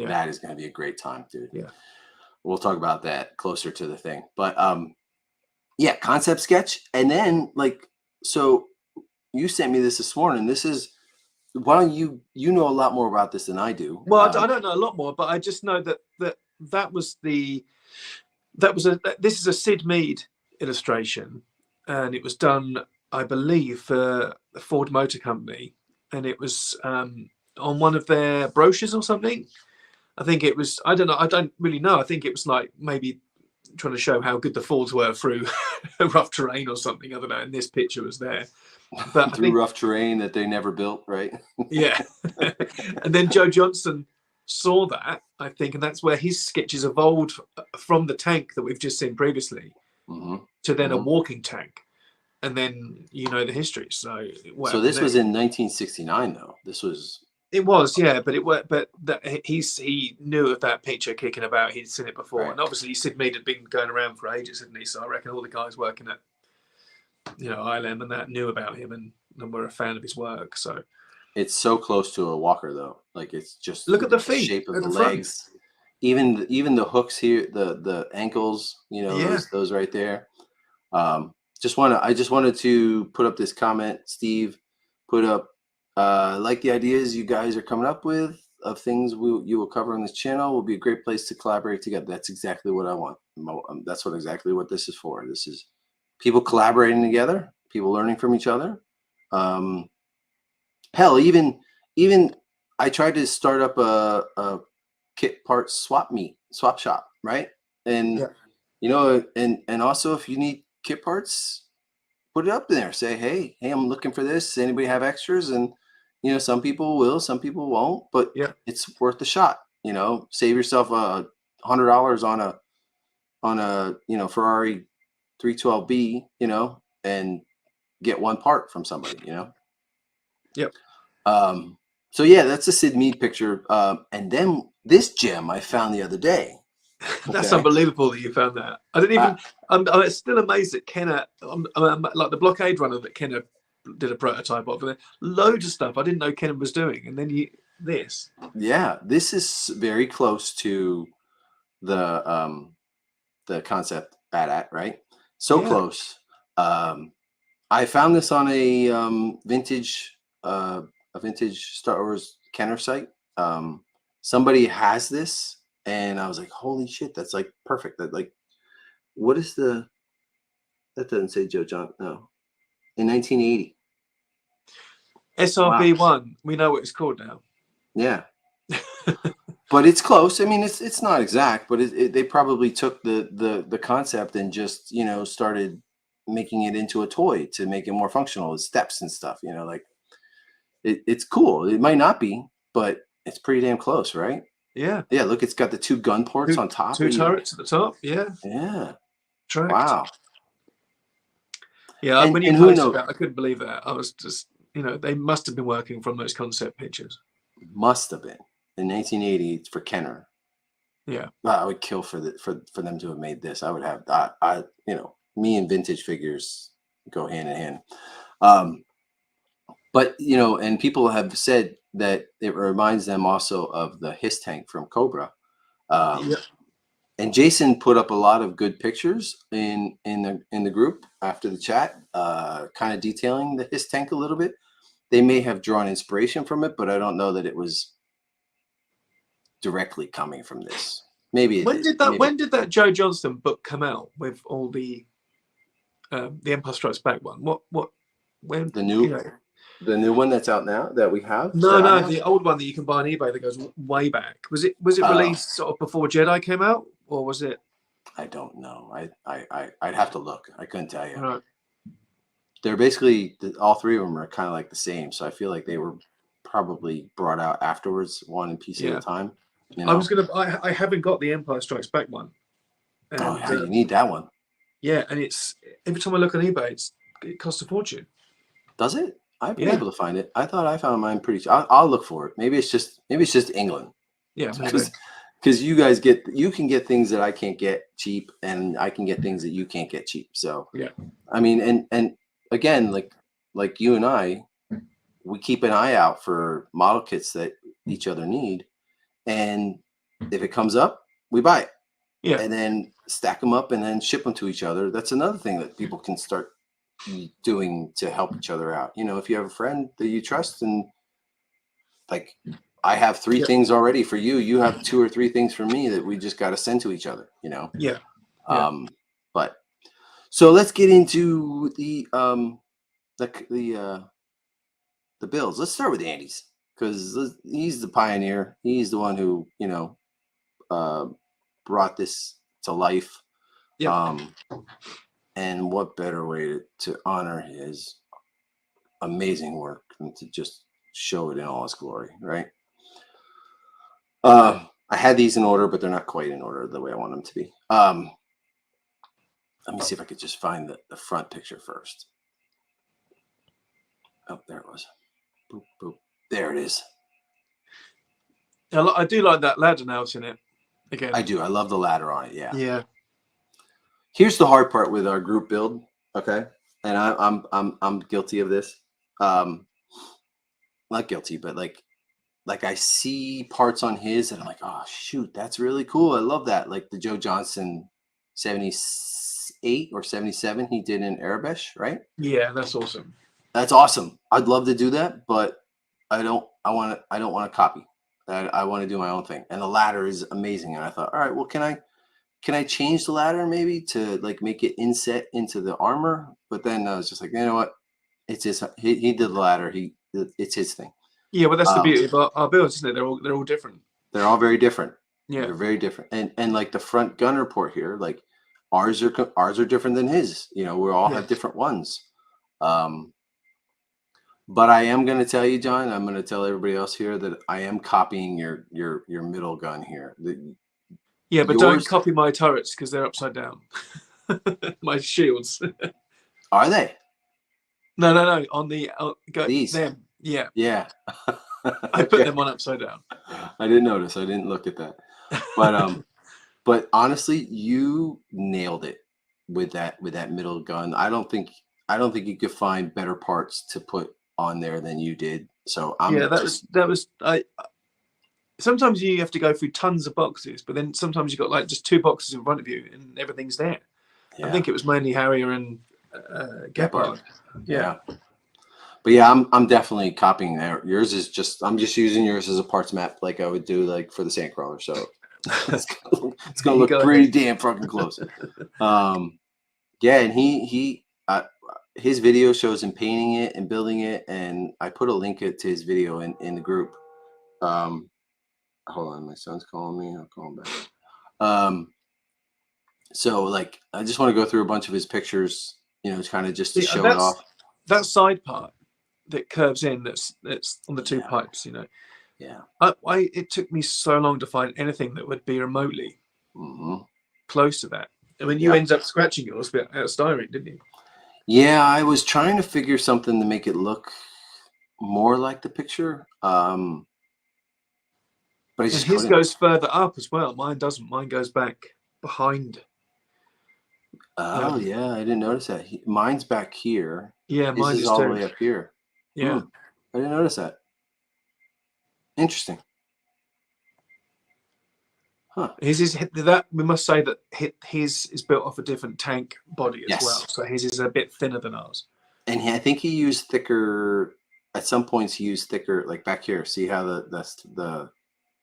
That is going to be a great time, dude. Yeah. We'll talk about that closer to the thing. But yeah, concept sketch. And then, like, so you sent me this morning. Why don't you know a lot more about this than I do? Well, I don't know a lot more, but I just know that was this is a Sid Mead illustration, and it was done, I believe, for the Ford Motor Company, and it was on one of their brochures or something. I think it was. I don't know. I don't really know. I think it was like maybe trying to show how good the Fords were through rough terrain or something. I don't know. And this picture was there, but through rough terrain that they never built, right? Yeah. And then Joe Johnston saw that, I think, and that's where his sketches evolved from the tank that we've just seen previously to then a walking tank, and then the history. So this was in 1969, though. It was, yeah, but he knew of that picture kicking about. He'd seen it before, right. And obviously Sid Mead had been going around for ages, hadn't he? So I reckon all the guys working at ILM and that knew about him and were a fan of his work. So it's so close to a walker, though. Like, it's just look at the feet, shape of the legs, even the hooks here, the ankles. Those right there. I just wanted to put up this comment. Steve put up. Like the ideas you guys are coming up with of things you will cover on this channel will be a great place to collaborate together. That's exactly what I want. That's exactly what this is for. This is people collaborating together, people learning from each other, Um, hell, even I tried to start up a kit parts swap shop, right? And Yeah. and also if you need kit parts, put it up there. Say, hey, I'm looking for this. Anybody have extras? And some people will, some people won't, but Yeah. it's worth a shot. Save yourself $100 on a Ferrari 312B, and get one part from somebody. Yep. Um, so yeah, that's a Sid Mead picture. And then this gem I found the other day. That's Okay. unbelievable that you found that. I didn't even. I'm still amazed that Kenner, like the blockade runner that Kenner did a prototype of, and loads of stuff I didn't know Kenner was doing, and then this. Yeah, this is very close to the concept at right. So Yeah. close. I found this on a vintage Star Wars Kenner site. Somebody has this, and I was like, holy shit, that's like perfect. That like, what is that doesn't say Joe John. No, in 1980. Wow. SRB1. We know what it's called now. Yeah. But it's close. I mean, it's not exact, but they probably took the concept and just started making it into a toy to make it more functional with steps and stuff. Like it's cool. It might not be, but it's pretty damn close, right? Yeah. Yeah. Look, it's got the two gun ports on top. Two turrets at the top. Yeah. Yeah. Tracked. Wow. Yeah. When you And who posted knows? that, I couldn't believe that. I was just, they must have been working from those concept pictures. Must have been in 1980 for Kenner. Yeah. I would kill for them to have made this. I would have me and vintage figures go hand in hand. But and people have said that it reminds them also of the Hiss tank from Cobra. Yeah. And Jason put up a lot of good pictures in the group after the chat, kind of detailing the Hiss tank a little bit. They may have drawn inspiration from it, but I don't know that it was directly coming from this. Maybe When did that Joe Johnston book come out with all the Empire Strikes Back one? When the new one that's out now that we have? No, the old one that you can buy on eBay that goes way back. Was it released sort of before Jedi came out, or was it? I don't know. I'd have to look. I couldn't tell you. Right. They're basically all three of them are kind of like the same, so I feel like they were probably brought out afterwards, one piece at a time. I haven't got the Empire Strikes Back one. Oh yeah, you need that one. Yeah, and it's every time I look on eBay, it costs a fortune. Does it? I've been able to find it. I thought I found mine pretty. I'll look for it. Maybe it's just England. Yeah, because you can get things that I can't get cheap, and I can get things that you can't get cheap. So yeah, I mean, and again, like you and I, we keep an eye out for model kits that each other need, and if it comes up, we buy it. Yeah, and then stack them up and then ship them to each other. That's another thing that people can start doing to help each other out. If you have a friend that you trust, and like I have three things already for you, you have 2 or 3 things for me that we just got to send to each other. Yeah. But so let's get into the builds. Let's start with Andy's because he's the pioneer. He's the one who brought this to life. Yeah. And what better way to honor his amazing work than to just show it in all its glory, right? I had these in order, but they're not quite in order the way I want them to be. Let me see if I could just find the front picture first. Oh, there it was. Boop, boop. There it is. I do like that ladder nails in it. Again, I do. I love the ladder on it. Yeah. Yeah. Here's the hard part with our group build. Okay, and I'm guilty of this. Not guilty, but like I see parts on his and I'm like, oh shoot, that's really cool. I love that. Like the Joe Johnston 78 or 77 he did in Arabesh, right? Yeah, that's awesome. That's awesome. I'd love to do that, but I don't want to copy. I want to do my own thing. And the ladder is amazing. And I thought, all right, well, can I change the ladder maybe to like make it inset into the armor? But then I was just like, you know what? It's his. He did the ladder. It's his thing. Yeah, well, that's the Um, beauty of our builds, isn't it? They're all different. they're all very different. Yeah, They're very different. And like the front gunner port here, like ours are different than his. You know, we all yeah, have different ones. Um, but I am going to tell you, John. I'm going to tell everybody else here that I am copying your middle gun here. yeah. But don't Yours copy my turrets because they're upside down. My shields. are they? No. On the These? them. Yeah, Yeah. I put Okay. them on upside down. I didn't notice. I didn't look at that. But honestly, you nailed it with that middle gun. I don't think you could find better parts to put on there than you did. So Yeah, I'm just that was. I sometimes you have to go through tons of boxes, but then sometimes you've got like just 2 boxes in front of you and everything's there. I yeah, think it was mainly Harrier and Gepard. yeah. But yeah, I'm definitely copying there. Yours is just I'm just using yours as a parts map like I would do like for the Sandcrawler. So it's gonna You look go pretty ahead. damn fucking close. Yeah, and his video shows him painting it and building it, and I put a link to his video in the group. Um, hold on, my son's calling me. I'll call him back. So like I just want to go through a bunch of his pictures, you know, kind of just to See, show it off. that side part that curves in. That's on the 2 Yeah, pipes. You know, yeah. it took me so long to find anything that would be remotely Hmm. close to that. I mean, you Yeah. ended up scratching yours out of styrene, didn't you? Yeah, I was trying to figure something to make it look more like the picture. But I And just his couldn't. goes further up as well. Mine doesn't. Mine goes back behind. Oh yeah, I didn't notice that. Mine's back here. Yeah, His mine is is all the too. way up here. Yeah. I didn't notice that. Interesting. Huh. His is that we must say that his is built off a different tank body as well. Yes. So his is a bit thinner than ours. And I think he used thicker. At some points, he used thicker. Like back here, see how the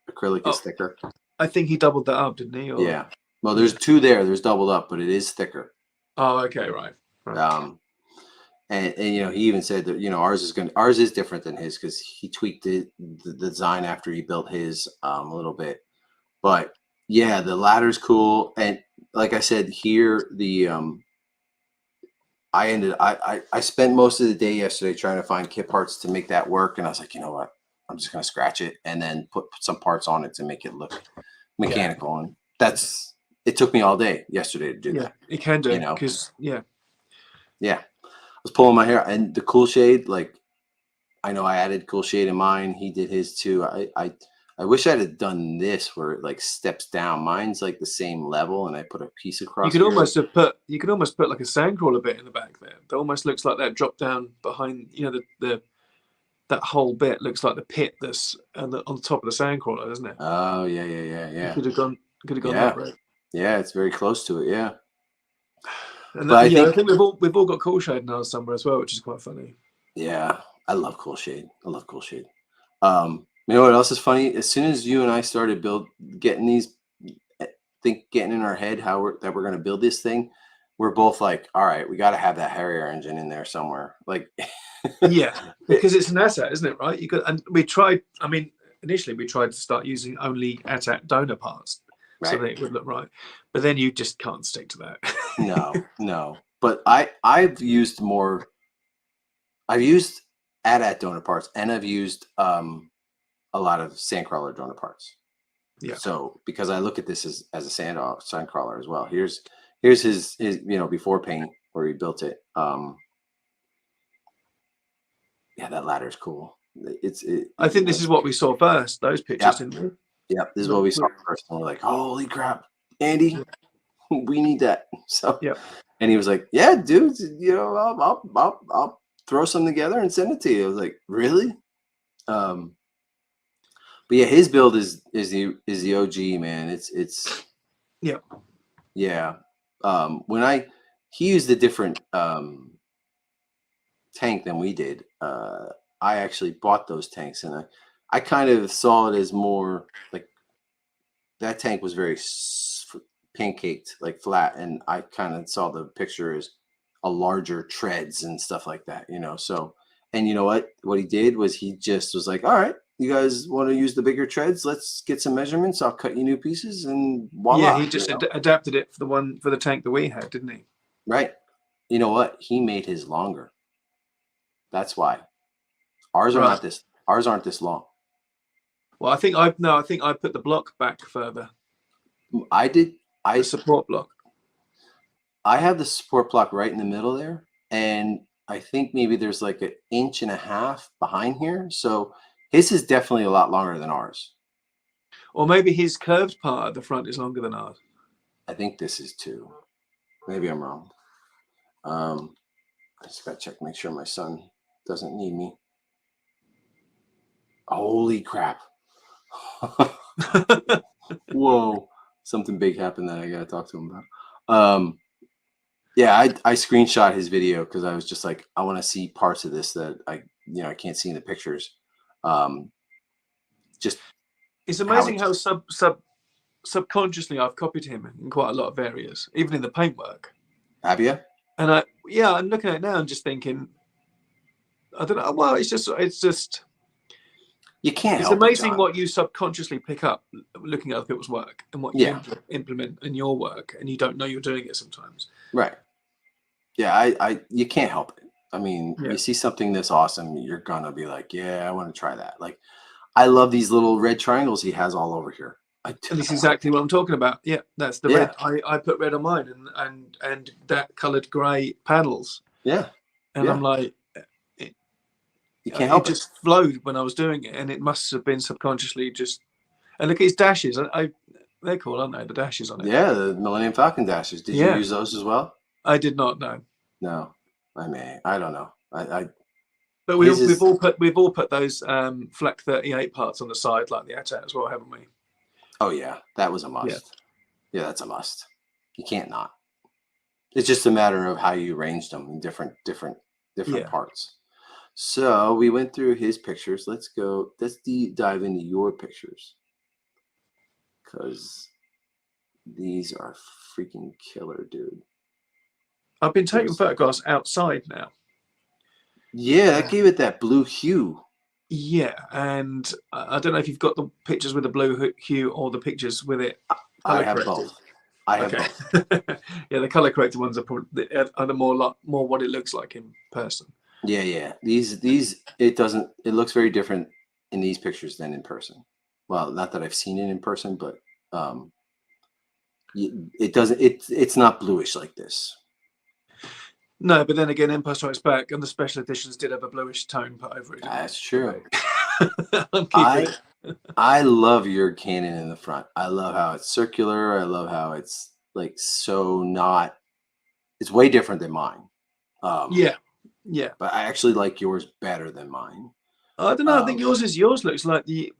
acrylic is Oh, thicker. I think he doubled that up, didn't he? Or, Yeah. Well, there's two there. There's doubled up, but it is thicker. Oh, okay, right. And you know he even said that you know ours is different than his because he tweaked the design after he built his a little bit. But yeah, the ladder's cool, and like I said here, I spent most of the day yesterday trying to find kit parts to make that work, and I was like, you know what, I'm just gonna scratch it and then put some parts on it to make it look mechanical, and it took me all day yesterday to do that. It can do You know, because yeah, I was pulling my hair, and the cool shade, like I know I added cool shade in mine. He did his too. I wish I'd have done this where it like steps down. Mine's like the same level, and I put a piece across. you could almost put like a sandcrawler bit in the back there. That almost looks like that drop down behind. You know the that whole bit looks like the pit that's on the top of the sandcrawler, doesn't it? Oh yeah. You could have gone Yeah. that route. Yeah, it's very close to it. Yeah. And But I I think think we've all got cool shade in ours somewhere as well, which is quite funny. yeah, I love cool shade. I love cool shade. You know what else is funny? As soon as you and I started getting these, getting in our head that we're going to build this thing, we're both like, all right, we got to have that Harrier engine in there somewhere. Like, Yeah, because it's an ATAT, isn't it? Right? And we tried. I mean, initially we tried to start using only ATAT donor parts, right. so that it would look right. But then you just can't stick to that. No. But I've used AT-AT donor parts, and I've used a lot of Sandcrawler donor parts. Yeah. So because I look at this as a Sandcrawler as well. Here's his before paint where he built it. Yeah, that ladder's cool. I think this is what we saw first. Those pictures, didn't we? Yep, this is what we saw first, and we're like, holy crap, Andy, we need that. So yeah. And he was like, yeah, dude, you know, I'll throw some together and send it to you. I was like, really? But yeah, his build is the OG, man. It's yeah. He used a different tank than we did. I actually bought those tanks, and I kind of saw it as more like that tank was very pancaked, like flat, and I kind of saw the picture as a larger treads and stuff like that, So, and you know what he did was he just was like, all right, you guys want to use the bigger treads? Let's get some measurements. I'll cut you new pieces, and Yeah, voila. he just adapted it for the tank that we had, didn't he? Right. You know what? He made his longer. That's why ours are not this. Ours aren't this long. Well, I think I put the block back further. I did. The support block. I have the support block right in the middle there, and I think maybe there's like 1.5 inches behind here. So his is definitely a lot longer than ours. Or maybe his curved part at the front is longer than ours. I think this is too. Maybe I'm wrong. I just gotta check, make sure my son doesn't need me. Holy crap. Whoa. Something big happened that I gotta talk to him about. Yeah, I screenshot his video because I was just like, I want to see parts of this that I can't see in the pictures. Just it's amazing how subconsciously I've copied him in quite a lot of areas, even in the paintwork. Have you? And I'm looking at it now and just thinking, I don't know. Well, it's just you can't. It's amazing what you subconsciously pick up looking at other people's work and what you implement in your work, and you don't know you're doing it sometimes. Right. Yeah, you can't help it. I mean, you see something this awesome, you're gonna be like, yeah, I want to try that. Like, I love these little red triangles he has all over here. And this is exactly what I'm talking about. Yeah, that's the red. I put red on mine and that coloured grey panels. Yeah. And I'm like, you can't help it. It just flowed when I was doing it, and it must have been subconsciously just. And look at his dashes. They're cool, aren't they? The dashes on it. Yeah, the Millennium Falcon dashes. Did you use those as well? I did not know. No, I don't know. But we've all put those Flak 38 parts on the side like the ATAT as well, haven't we? Oh yeah, that was a must. Yeah, that's a must. You can't not. It's just a matter of how you arranged them in different parts. So we went through his pictures. Let's dive into your pictures, because these are freaking killer, dude. I've been taking photographs outside now. Yeah, that gave it that blue hue. Yeah, and I don't know if you've got the pictures with the blue hue or the pictures with it. I have both. I have both. Yeah, the color corrected ones are probably the more what it looks like in person. Yeah. These it looks very different in these pictures than in person. Well, not that I've seen it in person, but it doesn't. It's not bluish like this. No, but then again, Empire Strikes Back and the special editions did have a bluish tone put over it. That's true. I love your cannon in the front. I love how it's circular. I love how it's like it's way different than mine. Yeah. But I actually like yours better than mine. I don't know. I think yours looks like the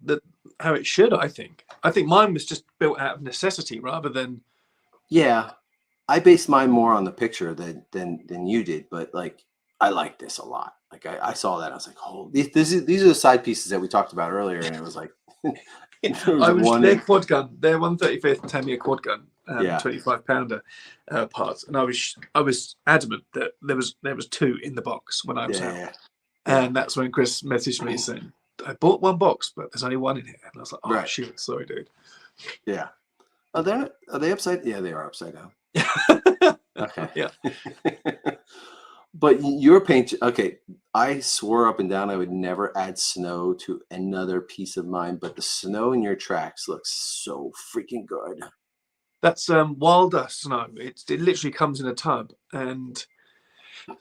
how it should. I think mine was just built out of necessity rather than. Yeah, I based mine more on the picture than you did, but like I like this a lot. Like I saw that, I was like, oh, these are the side pieces that we talked about earlier, and it was like, their quad gun, their 135th Tamiya quad gun, 25-pounder parts, and I was adamant that there was 2 in the box when I was out, and that's when Chris messaged me saying, I bought 1 box, but there's only 1 in here, and I was like, oh shit, sorry, dude. Yeah. Are they upside? Yeah, they are upside down. Okay. Yeah. But your paint, okay, I swore up and down I would never add snow to another piece of mine, but the snow in your tracks looks so freaking good. That's Wilder snow. It literally comes in a tub, and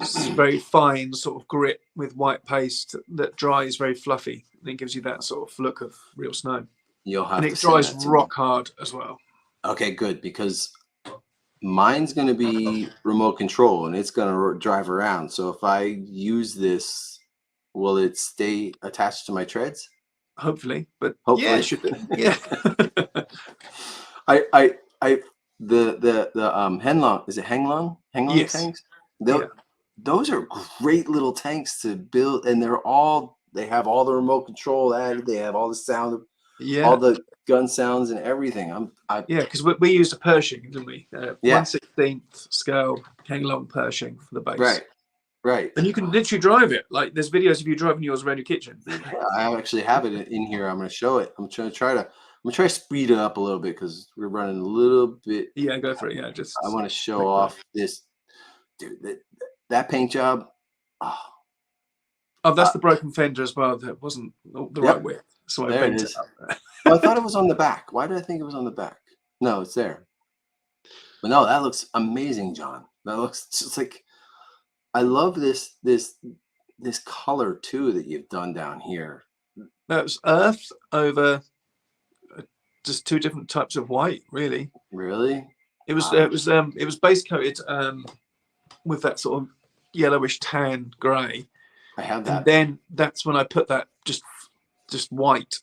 it's very fine sort of grit with white paste that dries very fluffy, and it gives you that sort of look of real snow. And it dries rock hard as well. Okay, good, because mine's going to be remote control and it's going to drive around. So if I use this, will it stay attached to my treads? Hopefully, but hopefully. Yeah, it should be. Yeah. The Henglong, is it Henglong? Yes. Tanks? Those are great little tanks to build, and they have all the remote control added. They have all the sound. Yeah, all the gun sounds and everything. yeah, because we used a Pershing, didn't we? Yeah, 1/16 scale King Long Pershing for the bass. right, right. And you can literally drive it. Like there's videos of you driving yours around your kitchen. Yeah, I actually have it in here. I'm going to show it. I'm gonna try to speed it up a little bit because we're running a little bit. Yeah, go for it. Yeah, I just want to show off this, dude. That paint job. Oh, oh, that's the broken fender as well. That wasn't the right yep, width, so I there it bent it is. up. Well, I thought it was on the back. Why did I think it was on the back? No, it's there. But no, that looks amazing, John. That looks just like I love this color too that you've done down here. That was earth over just two different types of white. Really, Really? it was Wow. it was base coated with that sort of yellowish tan grey, I have and that. then that's when I put that just white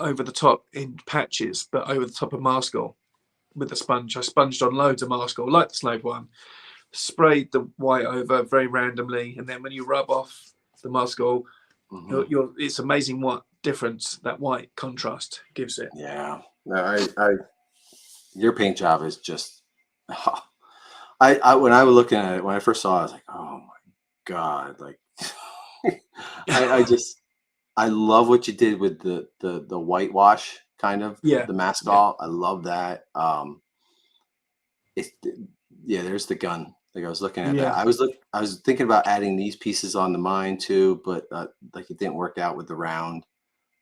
over the top in patches, but over the top of Maskell with the sponge. I sponged on loads of Maskell, like the Slave one, sprayed the white over very randomly, and then when you rub off the Maskell, it's amazing what difference that white contrast gives it. Yeah. No, your paint job is just. I when I was looking at it when I first saw it, I was like, oh my god! Like, I love what you did with the whitewash kind of Yeah, the mascot. I love that. It's yeah. There's the gun. Like I was looking at that. yeah. I was thinking about adding these pieces on the mine too, but like it didn't work out with the round.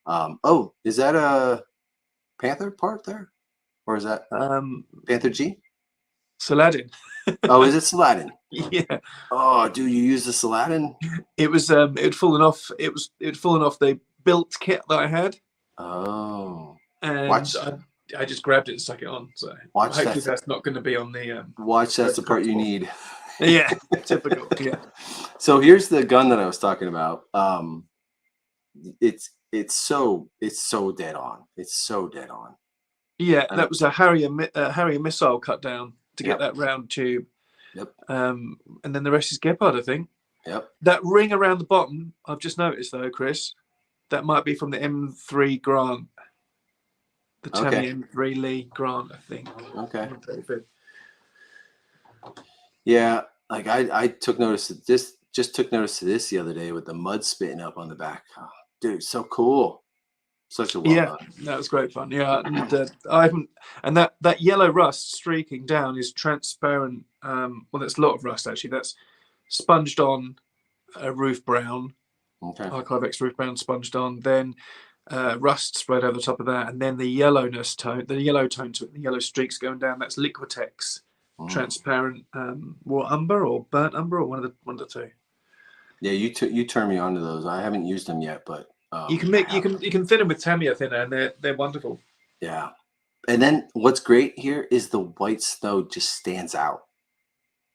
Oh, is that a Panther part there, or is that Panther G? Saladin. Oh, is it Saladin? Yeah, Oh, dude, you use the Saladin? it was it had fallen off. It had fallen off the built kit that I had, Oh, and watch, I just grabbed it and stuck it on. So watch hopefully that. that's not going to be on the. Watch, that's the part you need. Yeah, typical. Yeah, So here's the gun that I was talking about. It's so dead on. It's so dead on. yeah. And That was a Harrier missile cut down to get Yep. that round tube. Yep. And then the rest is Gepard, I think. Yep. That ring around the bottom, I've just noticed though, Chris, that might be from the M3 Grant, the Tammy Okay. M3 Lee Grant, I think. Okay. Yeah, like I took notice of this. Just took notice of this the other day with the mud spitting up on the back. Oh, dude, so cool. Such a well Yeah, done. that was great fun. Yeah, and I haven't, and that yellow rust streaking down is transparent. Well, that's a lot of rust actually. That's sponged on a roof brown, Okay. Archive X roof brown sponged on, then rust spread over the top of that, and then the yellow tone to it, the yellow streaks going down. That's Liquitex transparent, or umber or burnt umber or one of the two. Yeah, you turned me on to those. I haven't used them yet, but You can thin them with Tamiya thinner, and they're wonderful. yeah. And then what's great here is the white snow just stands out.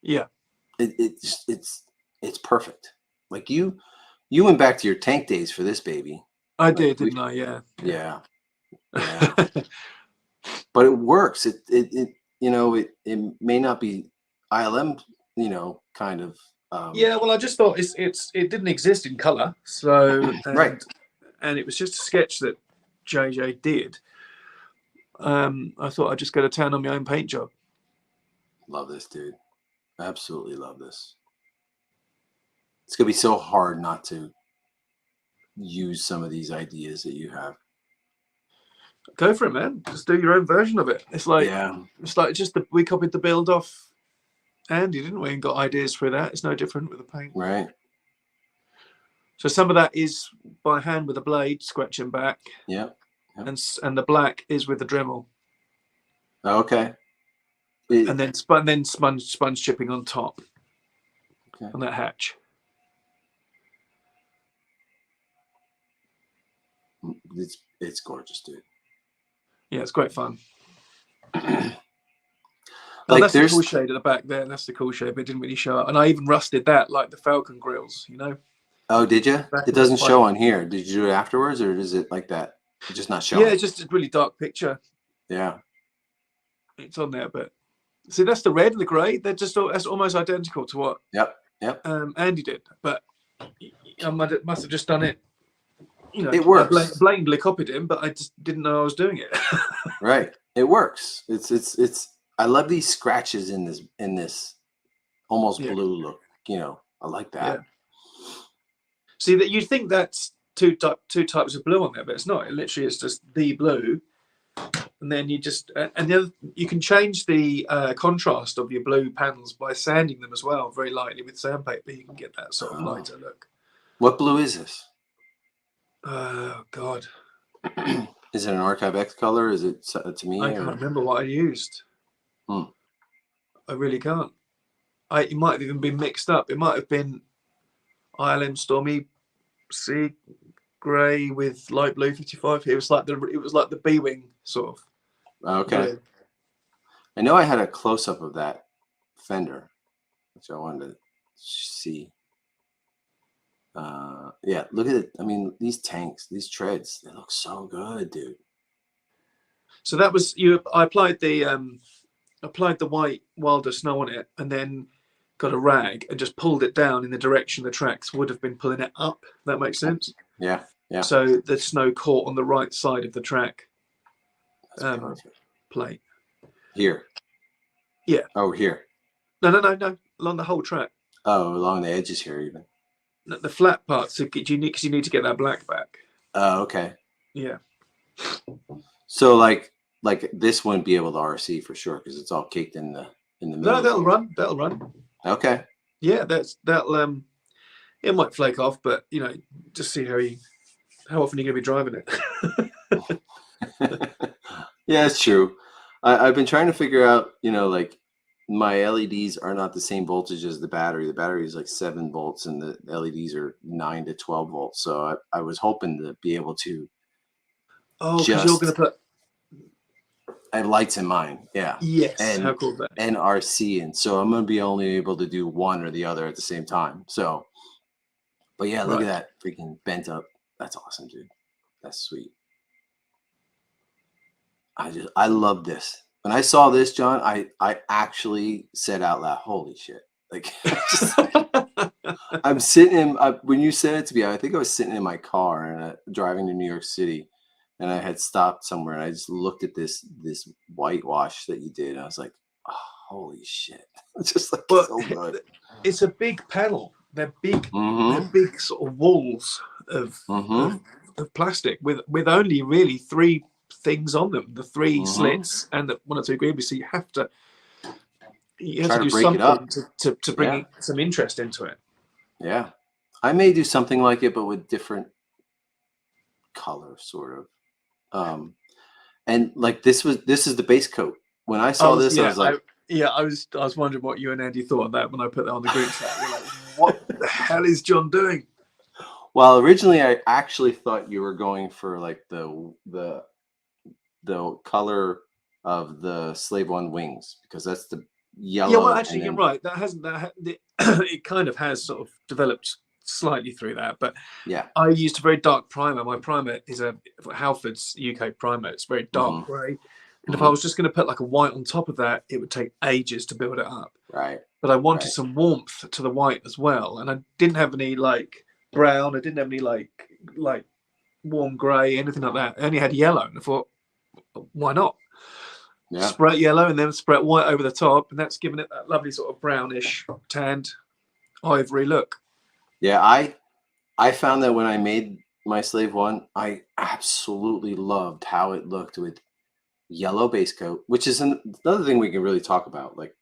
Yeah, It's perfect. Like you went back to your tank days for this baby. I did, didn't I? Yeah. Yeah. But it works. It may not be ILM, kind of. Yeah, well, I just thought it didn't exist in color, so Right. and it was just a sketch that JJ did. I thought I'd just go to town on my own paint job. Love this, dude. Absolutely love this. It's gonna be so hard not to use some of these ideas that you have. Go for it, man. Just do your own version of it. It's like we copied the build off Andy, didn't we? And got ideas for that. It's no different with the paint. Right. So some of that is by hand with a blade, scratching back. Yeah. And the black is with the Dremel. Okay. And then sponge chipping on top. Okay. On that hatch. It's gorgeous, dude. Yeah, it's great fun. Like that's the cool shade at the back there. That's the cool shade, but it didn't really show up. And I even rusted that, like the Falcon grills, Oh, did you? It doesn't show on here. Did you do it afterwards, or is it like that? It's just not showing. Yeah, it's just a really dark picture. Yeah. It's on there, but see, that's the red and the grey. That's almost identical to what Yep. Andy did. But I must have just done it You know, It I works, blatantly copied him, but I just didn't know I was doing it. right? It works. It's. I love these scratches in this almost Yeah, blue look. You know, I like yeah. that. See that you'd think that's two types of blue on there, but it's not. It literally is just the blue, and then you just and the other, you can change the contrast of your blue panels by sanding them as well, very lightly with sandpaper. You can get that sort of Oh, lighter look. what blue is this? Oh God, Is it an Archive X color? Is it to I me can't or? remember what I used. Hmm. I really can't. It might have even been mixed up. It might have been ILM Stormy Sea grey with light blue 55. It was like the B wing sort of Okay. blue. I know I had a close up of that fender, which I wanted to see. Yeah, look at it. I mean, these tanks, these treads, they look so good, dude. So that was you. I applied the white Wilder snow on it, and then got a rag and just pulled it down in the direction the tracks would have been pulling it up. That makes sense. Yeah, yeah, So the snow caught on the right side of the track that's perfect. plate. Here. Yeah. Oh, here. No. Along the whole track. Oh, along the edges here, even. The flat parts because you need to get that black back. Oh, okay. Yeah. So like this wouldn't be able to RC for sure because it's all caked in the middle. No, that'll run. That'll run. Okay. Yeah, that'll it might flake off, but you know, just see how often you're going to be driving it. Yeah, it's true. I've been trying to figure out, you know, like my LEDs are not the same voltage as the battery. The battery is like 7 volts and the LEDs are 9 to 12 volts. So I was hoping to be able to Oh, because you're going to put. I have lights in mine. Yeah. Yes. How cool is that? And RC. And so I'm going to be only able to do one or the other at the same time. So, but yeah, look at that freaking bent up. That's awesome, dude. That's sweet. I love this. When I saw this, John, I actually said out loud, "Holy shit!" Like, I'm sitting in. When you said it to me, I think I was sitting in my car and driving to New York City, and I had stopped somewhere, and I just looked at this whitewash that you did, and I was like, oh, "Holy shit!" It's just like so good. It's a big panel. They're big. Mm-hmm. They're big sort of walls of plastic with only really 3 things on them: the 3 slits and the 1 or 2 grooves. So you have to do something to bring some interest into it. Yeah, I may do something like it, but with different colors, sort of. And like this is the base coat. When I saw this, I was like, I was wondering what you and Andy thought of that when I put that on the group chat. We're like, what the hell is John doing? Well, originally I actually thought you were going for like the color of the Slave One wings because that's the yellow. Yeah, well, actually, you're right. It kind of has sort of developed slightly through that, but yeah, I used a very dark primer. My primer is a Halford's UK primer. It's very dark grey, and if I was just going to put like a white on top of that, it would take ages to build it up. Right. But I wanted some warmth to the white as well, and I didn't have any like brown. I didn't have any like warm grey, anything like that. I only had yellow, and I thought, why not? Yeah. Spray it yellow and then spray it white over the top, and that's given it that lovely sort of brownish, tanned, ivory look. Yeah, I found that when I made my Slave One, I absolutely loved how it looked with yellow base coat, which is another thing we can really talk about. Like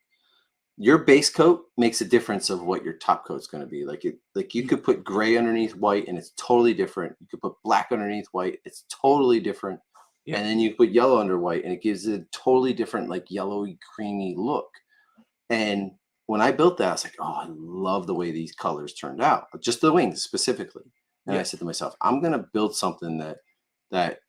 your base coat makes a difference of what your top coat's going to be. Like you could put gray underneath white and it's totally different. You could put black underneath white, it's totally different. Yeah. And then you put yellow under white and it gives it a totally different, like yellowy, creamy look. And when I built that, I was like, oh, I love the way these colors turned out, just the wings specifically. And I said to myself, I'm going to build something that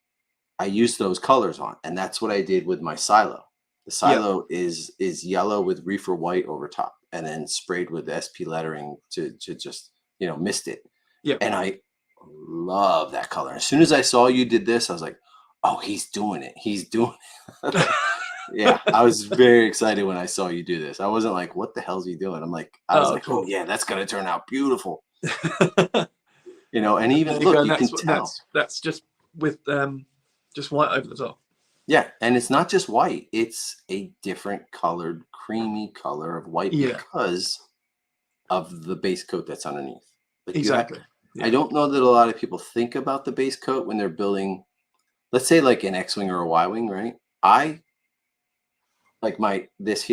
I use those colors on. And that's what I did with my silo. The silo is yellow with reefer white over top and then sprayed with SP lettering to just, mist it. Yeah. And I love that color. As soon as I saw you did this, I was like, oh, he's doing it. He's doing it. Yeah, I was very excited when I saw you do this. I wasn't like, what the hell is he doing? I was like, cool. Oh, yeah, that's going to turn out beautiful. Yeah, And There even you go. look, And you can tell. that's just with just white over the top. Yeah, and it's not just white; it's a different colored, creamy color of white Yeah, because of the base coat that's underneath. Like you have, exactly. I Yeah, don't know that a lot of people think about the base coat when they're building, let's say like an X-wing or a Y-wing, right? I like this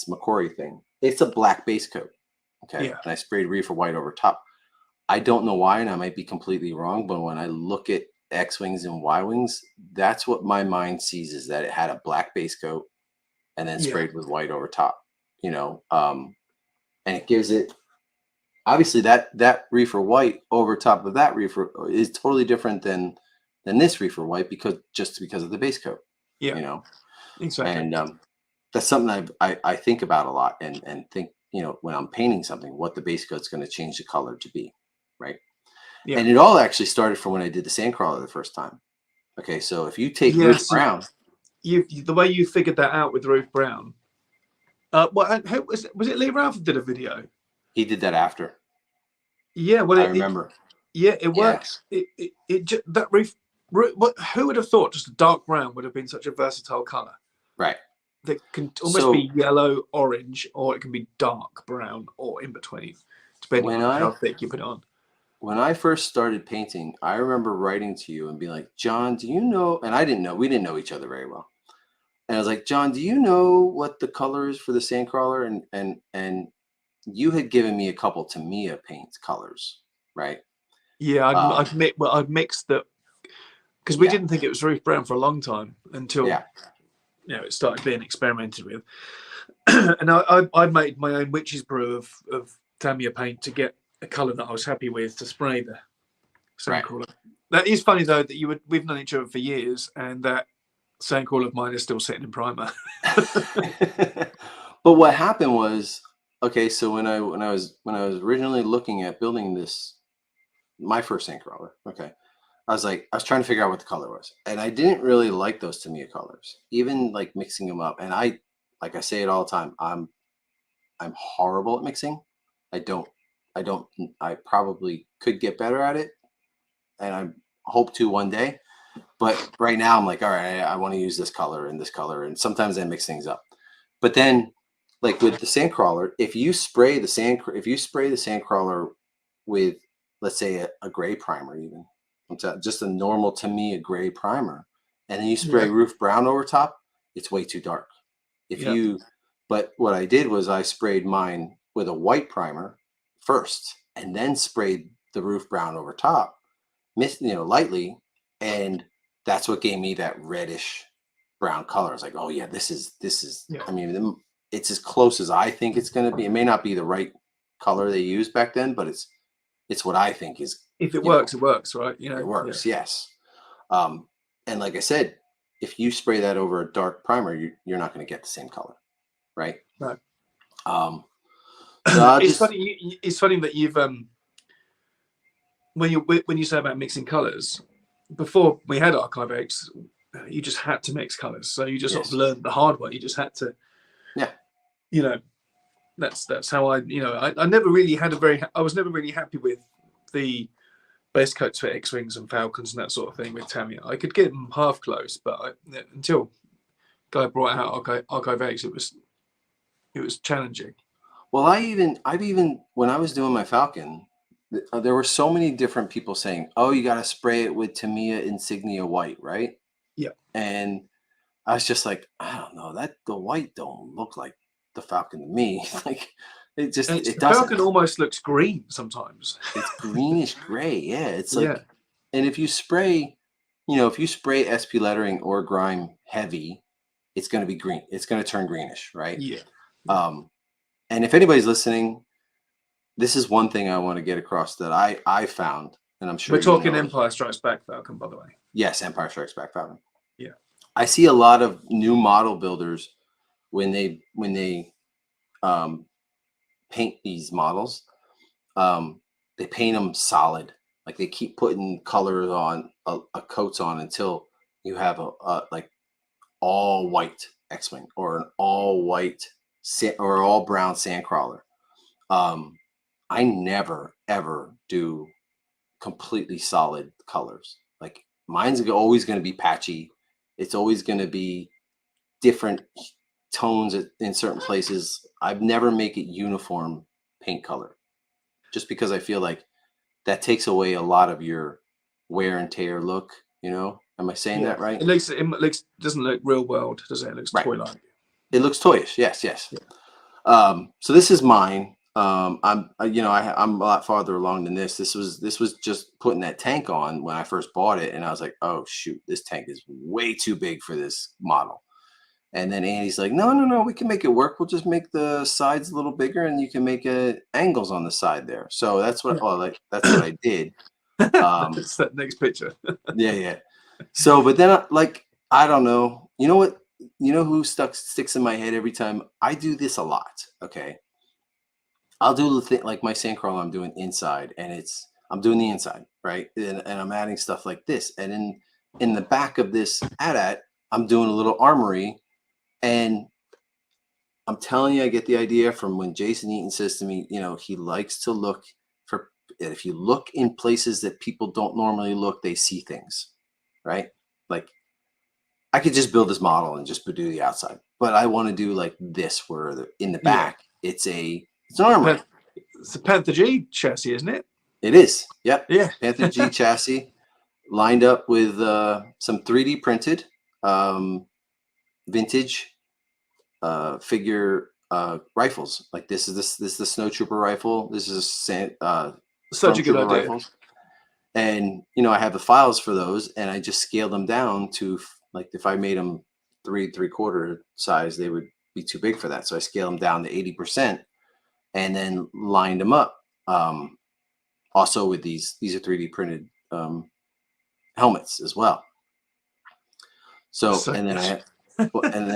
Macquarie thing. It's a black base coat, okay, yeah, and I sprayed reefer white over top. I don't know why, and I might be completely wrong, but when I look at X-wings and Y-wings, that's what my mind sees is that it had a black base coat and then yeah, sprayed with white over top. You know, and it gives it obviously that reefer white over top of that reefer is totally different than this reefer white because of the base coat. yeah, You know, exactly. and that's something I think about a lot and think when I'm painting something what the base coat's going to change the color to be, right? Yeah, And it all actually started from when I did the sandcrawler the first time. Okay, so if you take yeah. Ruth So Brown, the way you figured that out with Ruth Brown. Well, and who was it? Lee Ralph did a video. he did that after. Yeah, well, I remember. yeah, it Yeah, works. That what, who would have thought just a dark brown would have been such a versatile color right. that can almost So be yellow, orange, or it can be dark brown or in between, depending when on how I thick you put it on. when I first started painting, I remember writing to you and being like, John, do you know? And I didn't know, we didn't know each other very well. And I was like, John, do you know what the color is for the sandcrawler? And you had given me a couple Tamiya paint colors, right? Yeah, Um, I'd mixed that because we yeah, didn't think it was Ruth Brown for a long time until yeah, it started being experimented with. And I made my own witch's brew of Tamiya paint to get a color that I was happy with to spray the right. sandcrawler. That is funny though that we've known each other for years, and that sandcrawler of mine is still sitting in primer. But what happened was, okay, so when I was originally looking at building this, my first sandcrawler, okay, I was trying to figure out what the color was, and I didn't really like those Tamiya colors, even like mixing them up. And like I say it all the time, I'm horrible at mixing. I don't, I don't, I probably could get better at it, and I hope to one day. But right now, I'm like, all right, I want to use this color and this color, and sometimes I mix things up. But then, like with the sandcrawler, if you spray the sandcrawler with, let's say, a gray primer, even just a normal to me a gray primer, and then you spray Yeah, roof brown over top, it's way too dark. If yeah, you, but what I did was I sprayed mine with a white primer first, and then sprayed the roof brown over top, lightly, and that's what gave me that reddish brown color. I was like, oh yeah, this is. yeah. I mean, it's as close as I think it's going to be. It may not be the right color they used back then, but it's what I think is. If it You know, works, it works, right? it Yeah, works. Yes. Um, and like I said, if you spray that over a dark primer, you're not going to get the same color, right? no. Um, so I'll It's just funny. It's funny that you've when you say about mixing colors. Before we had Archive X, you just had to mix colors, so you just sort of yes, learned the hard way. You just had to, yeah. you know, that's how I never really had I was never really happy with the base coats for X-wings and Falcons and that sort of thing with Tamiya. I could get them half close, but until Guy brought out Archive X, it was challenging. Well, I've even when I was doing my Falcon, there were so many different people saying, "Oh, you got to spray it with Tamiya Insignia white, right?" Yeah, And I was just like, I don't know, that the white don't look like the Falcon to me. Like and it the doesn't. Falcon almost looks green sometimes. It's greenish gray. Yeah, it's Yeah, like, and if you spray SP lettering or grime heavy, it's going to be green. It's going to turn greenish, right? yeah, yeah. Um, and if anybody's listening, this is one thing I want to get across that I found, and I'm sure We're you talking know. Empire Strikes Back Falcon, by the way. Yes, Empire Strikes Back Falcon. Yeah, I see a lot of new model builders when they um, paint these models, they paint them solid. Like they keep putting colors on a coats on until you have a like all white X-wing or an all white or all brown sandcrawler. I never ever do completely solid colors. Like mine's always going to be patchy. It's always going to be different tones in certain places. I've never make it uniform paint color, just because I feel like that takes away a lot of your wear and tear look. You know, am I saying Yeah, that right? it doesn't look real world, does it? It looks Right. toy-like. It looks toyish. Yes, yes. Yeah. So this is mine. I'm I'm a lot farther along than this. This was just putting that tank on when I first bought it, and I was like, oh shoot, this tank is way too big for this model. And then Andy's like, no, no, no, we can make it work. We'll just make the sides a little bigger, and you can make angles on the side there. So that's what, that's what I did. It's that next picture. Yeah, yeah. So, but then, I don't know. You know what? You know who sticks in my head every time? I do this a lot. Okay, I'll do the thing like my sandcrawler. I'm doing inside, and I'm doing the inside, right? And I'm adding stuff like this, and in the back of this AT-AT, I'm doing a little armory. And I'm telling you, I get the idea from when Jason Eaton says to me, he likes to look for, if you look in places that people don't normally look, they see things, right? Like I could just build this model and just do the outside, but I want to do like this where in the back, it's an armory. It's a Panther G chassis, isn't it? It is. Yep. Yeah. Panther G chassis lined up with some 3D printed vintage figure rifles. Like this is the Snow Trooper rifle. This is Such a good idea. rifles. And I have the files for those, and I just scaled them down to, like, if I made them 3/4 size, they would be too big for that. So I scaled them down to 80%, and then lined them up. Also with these are 3D printed helmets as well. So and then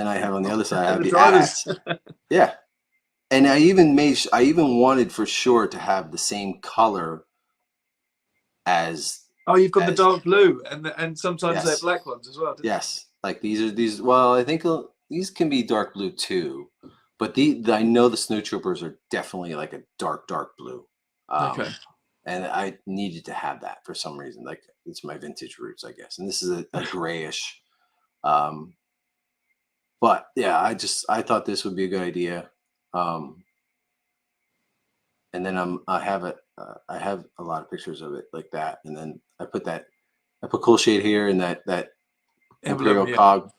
I have on the other side, I have the AT-ATs. Yeah. And I even wanted for sure to have the same color as. Oh, you've got the dark blue, and sometimes they're black ones as well. Yes. Like these. Well, I think these can be dark blue too, but I know the Snow Troopers are definitely like a dark blue. Okay. And I needed to have that for some reason. Like it's my vintage roots, I guess. And this is a grayish. But yeah, I thought this would be a good idea. And then I have a lot of pictures of it like that. And then I put Cool Shade here and that Imperial cog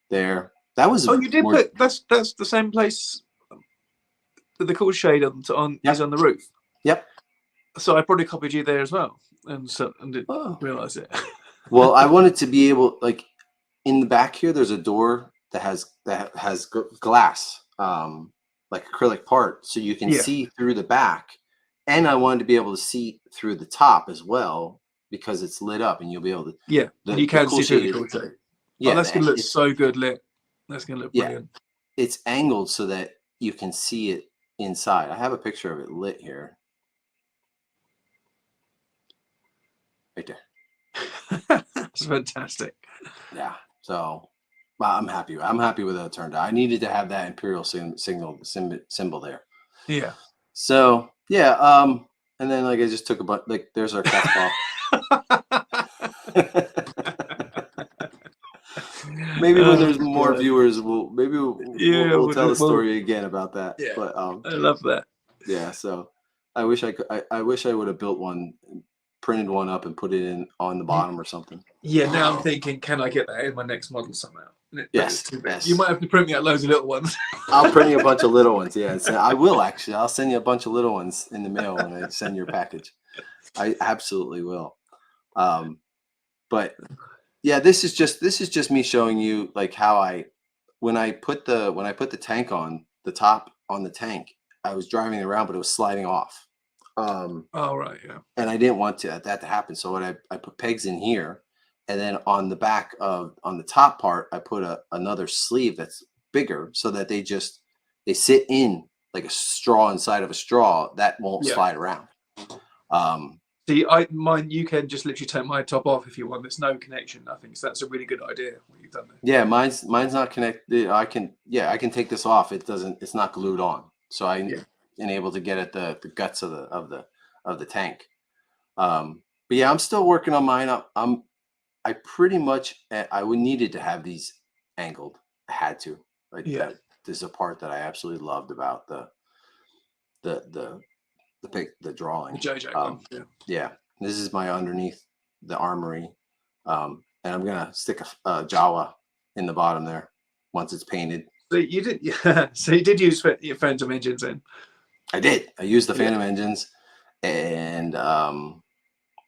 there. That was you did put that's the same place that the Cool Shade is on the roof. Yep. So I probably copied you there as well, and didn't realize it. Well, I wanted to be able, like, in the back here, there's a door that has glass, like acrylic part, so you can see through the back. And I wanted to be able to see through the top as well, because it's lit up, and you'll be able to. Yeah, you can see through the Cool Shade. Yeah, that's gonna look so good lit. That's gonna look brilliant. It's angled so that you can see it inside. I have a picture of it lit here. Right there. That's fantastic. Yeah. So I'm happy. I'm happy with how it turned out. I needed to have that Imperial symbol there. Yeah. So yeah. And then I just took a bunch. Like there's our cat's ball. Maybe when there's more viewers, we'll tell the story again about that. Yeah. But I love that. Yeah. So I wish I could. I wish I would have built one, printed one up, and put it on the bottom or something. Yeah, now I'm thinking, can I get that in my next model somehow? Yes. You might have to print me out loads of little ones. I'll print you a bunch of little ones. Yeah, I will actually. I'll send you a bunch of little ones in the mail when I send your package. I absolutely will. But yeah, this is just me showing you like how when I put the tank on the top on the tank, I was driving around, but it was sliding off. Oh right, yeah. And I didn't want that to happen. So what I put pegs in here, and then on the back on the top part, I put another sleeve that's bigger, so that they sit in like a straw inside of a straw that won't slide around. See, mine, you can just literally take my top off if you want. There's no connection, nothing. So that's a really good idea what you've done there. Yeah, mine's not connected. I can take this off. It's not glued on. So I'm able to get at the guts of the tank. But But yeah, I'm still working on mine. I pretty much I would needed to have these angled. I had to. Like Yeah. there's a part that I absolutely loved about the the the The drawing. JJ one. Yeah. Yeah, this is my underneath the armory, and I'm gonna stick a Jawa in the bottom there once it's painted. So you did, yeah. So you did use your Phantom engines then. I did. I used the Yeah. Phantom engines and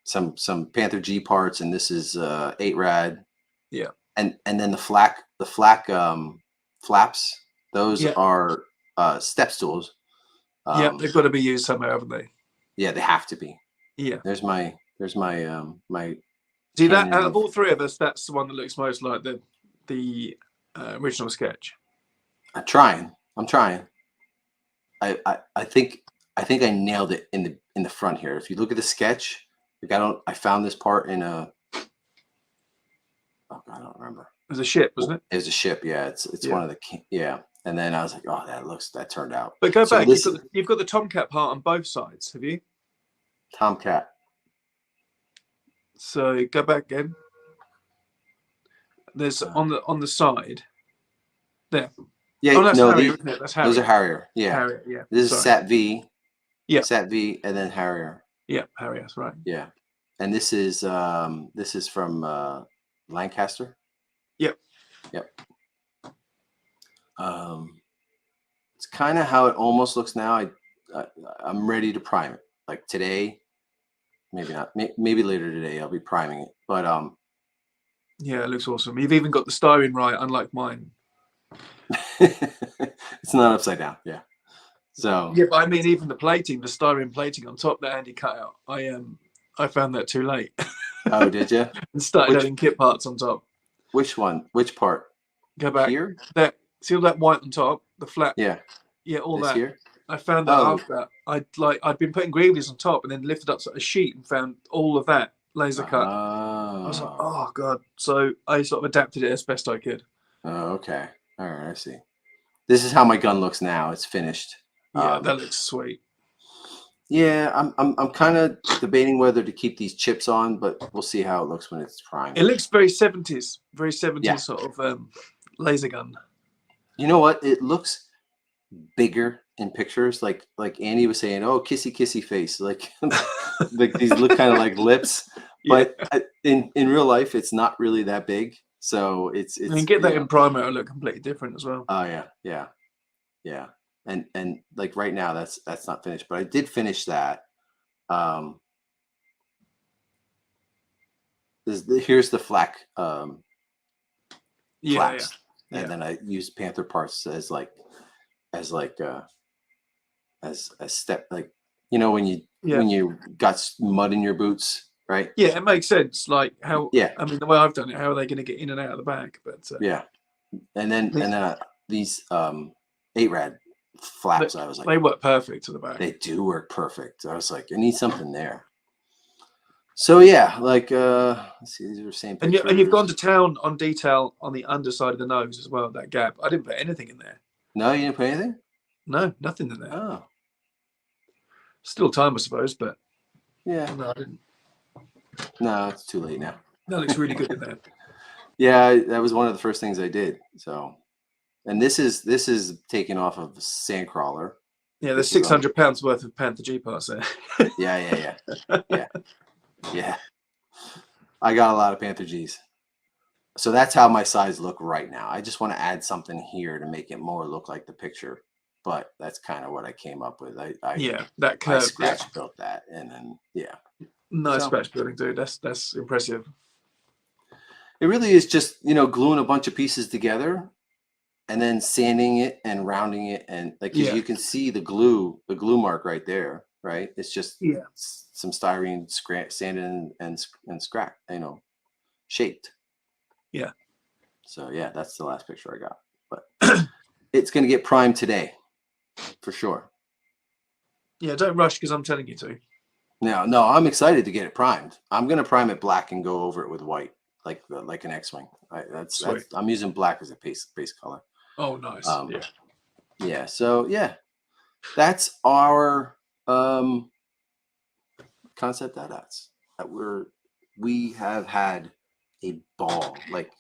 some Panther G parts, and this is 8 rad. Yeah. And then the flak flaps. Those Yeah. are step stools. Yeah, they've got to be used somewhere, haven't they? Yeah, they have to be. Yeah. There's my my. See that out Canon of all three of us, that's the one that looks most like the original sketch. I'm trying. I think I nailed it in the front here. If you look at the sketch, like I found this part in a. Oh, I don't remember. It was a ship, wasn't it? It was a ship. Yeah, it's Yeah. one of the yeah. And then I was like, oh, that turned out. But go So back. this You've got the Tomcat part on both sides, have you? Tomcat. So go back again. There's on the side. There. Yeah, Oh, that's no, Harrier, isn't it? That's Harrier. those are Harrier. Yeah, Harrier, yeah. this is Sat V. Yeah. Sat V, and then Harrier. Yeah, Harrier, that's right. Yeah, and this is from Lancaster. Yep. It's kind of how it almost looks now. I'm ready to prime it. Like today, maybe not. Maybe later today, I'll be priming it. But yeah, it looks awesome. You've even got the styling right, unlike mine. it's not upside down. Yeah. So yeah, but I mean, even the plating, the styrene plating on top that Andy cut out, I found that too late. Oh, did you? And started adding kit parts on top. Which one? Which part? Go back Here. See all that white on top, the flat. Yeah. Yeah, all this that. Here? I found that after I'd been putting Greavies on top and then lifted up a sheet and found all of that laser cut. I was like, oh god. So I sort of adapted it as best I could. Oh, okay. All right, I see. This is how my gun looks now. It's finished. Yeah, that looks sweet. Yeah, I'm kind of debating whether to keep these chips on, but we'll see how it looks when it's primed. It looks very 70s, sort of laser gun. You know what? It looks bigger in pictures. Like Andy was saying, oh, kissy face. Like like these look kind of like lips, but in real life, it's not really that big. So it's. I mean, get that in primer, it'll look completely different as well. Oh yeah. And like right now, that's not finished, but I did finish that. Here's the flak flaps, and then I used Panther parts as step, like when you got mud in your boots, right? Yeah, it makes sense. Like how I mean, the way I've done it, how are they going to get in and out of the back? But yeah, and then these 8-rad flaps, I was like, they work perfect to the back. They do work perfect. I was like, I need something there. So yeah, like let's see, these are the same pictures. And you've gone to town on detail on the underside of the nose as well, that gap. I didn't put anything in there. No, you didn't put anything? No, nothing in there. Oh. Still time, I suppose, but yeah. No, I didn't. No, it's too late now. That looks really good in there. Yeah, that was one of the first things I did. So, and this is taken off of Sandcrawler. Yeah, there's 600 pounds worth of Panther G parts there. Yeah. I got a lot of Panther Gs. So that's how my sides look right now. I just want to add something here to make it more look like the picture, but that's kind of what I came up with. That curve. I scratch built that, and then nice scratch building, dude. That's impressive. It really is just gluing a bunch of pieces together, and then sanding it and rounding it, and you can see the glue mark right there, right? It's just some styrene sanded and scratched, shaped. Yeah. So yeah, that's the last picture I got, but it's gonna get primed today, for sure. Yeah, don't rush because I'm telling you to. No, I'm excited to get it primed. I'm gonna prime it black and go over it with white, like an X-wing. I'm using black as a base color. Oh, nice. Yeah. So yeah, that's our concept AT-ATs. we have had a ball. Like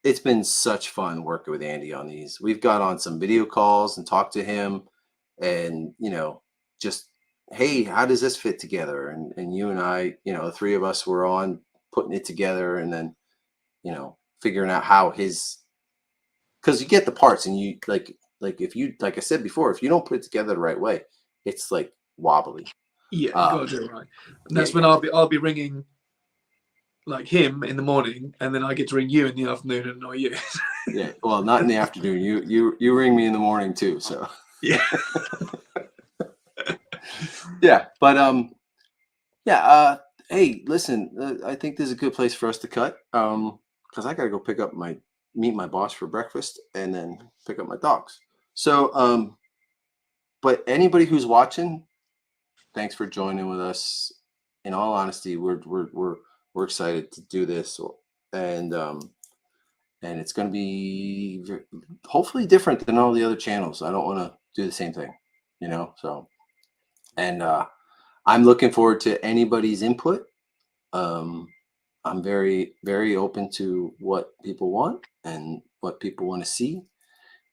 it's been such fun working with Andy on these. We've got on some video calls and talked to him, and just, hey, how does this fit together? And you and I, the three of us were on putting it together, and then figuring out how because you get the parts, and you if you, like I said before, if you don't put it together the right way, it's like wobbly. Yeah, you gotta do it right. And that's when yeah. I'll be ringing like him in the morning, and then I get to ring you in the afternoon and annoy you. Yeah, well, not in the afternoon. You ring me in the morning too. So Yeah. yeah, but yeah. Hey, listen, I think this is a good place for us to cut. Because I gotta go meet my boss for breakfast, and then pick up my dogs. So but anybody who's watching, thanks for joining with us. In all honesty, we're excited to do this, and it's going to be hopefully different than all the other channels. I don't want to do the same thing, so, and I'm looking forward to anybody's input. I'm very, very open to what people want and what people want to see,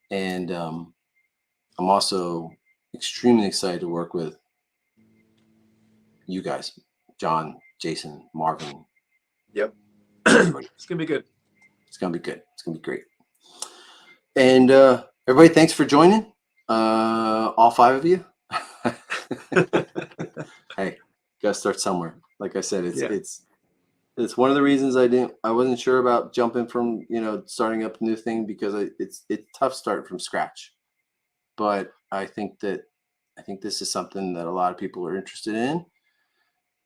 and I'm also extremely excited to work with you guys, John, Jason, Marvin. Yep. It's gonna be good. It's gonna be good. It's gonna be great. And everybody, thanks for joining. All five of you. Hey, gotta start somewhere. Like I said, it's one of the reasons I wasn't sure about jumping from starting up a new thing, because it's tough starting from scratch. But I think this is something that a lot of people are interested in,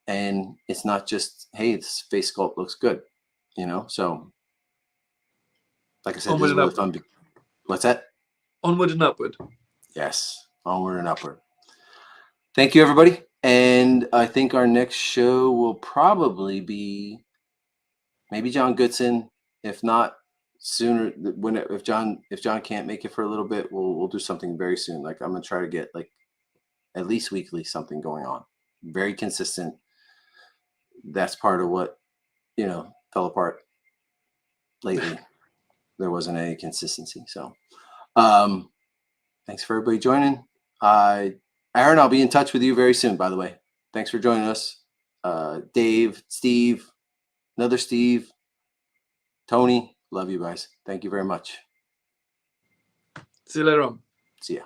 and it's not just, hey, this face sculpt looks good, So, like I said, this is really fun. What's that? Onward and upward. Yes, onward and upward. Thank you, everybody. And I think our next show will probably be maybe John Goodson. If not sooner, if John can't make it for a little bit, we'll do something very soon. Like, I'm gonna try to get like at least weekly something going on, very consistent. That's part of what fell apart lately. There wasn't any consistency. So thanks for everybody joining. Aaron, I'll be in touch with you very soon, by the way. Thanks for joining us. Dave, Steve, another Steve, Tony, love you guys. Thank you very much. See you later on. See ya.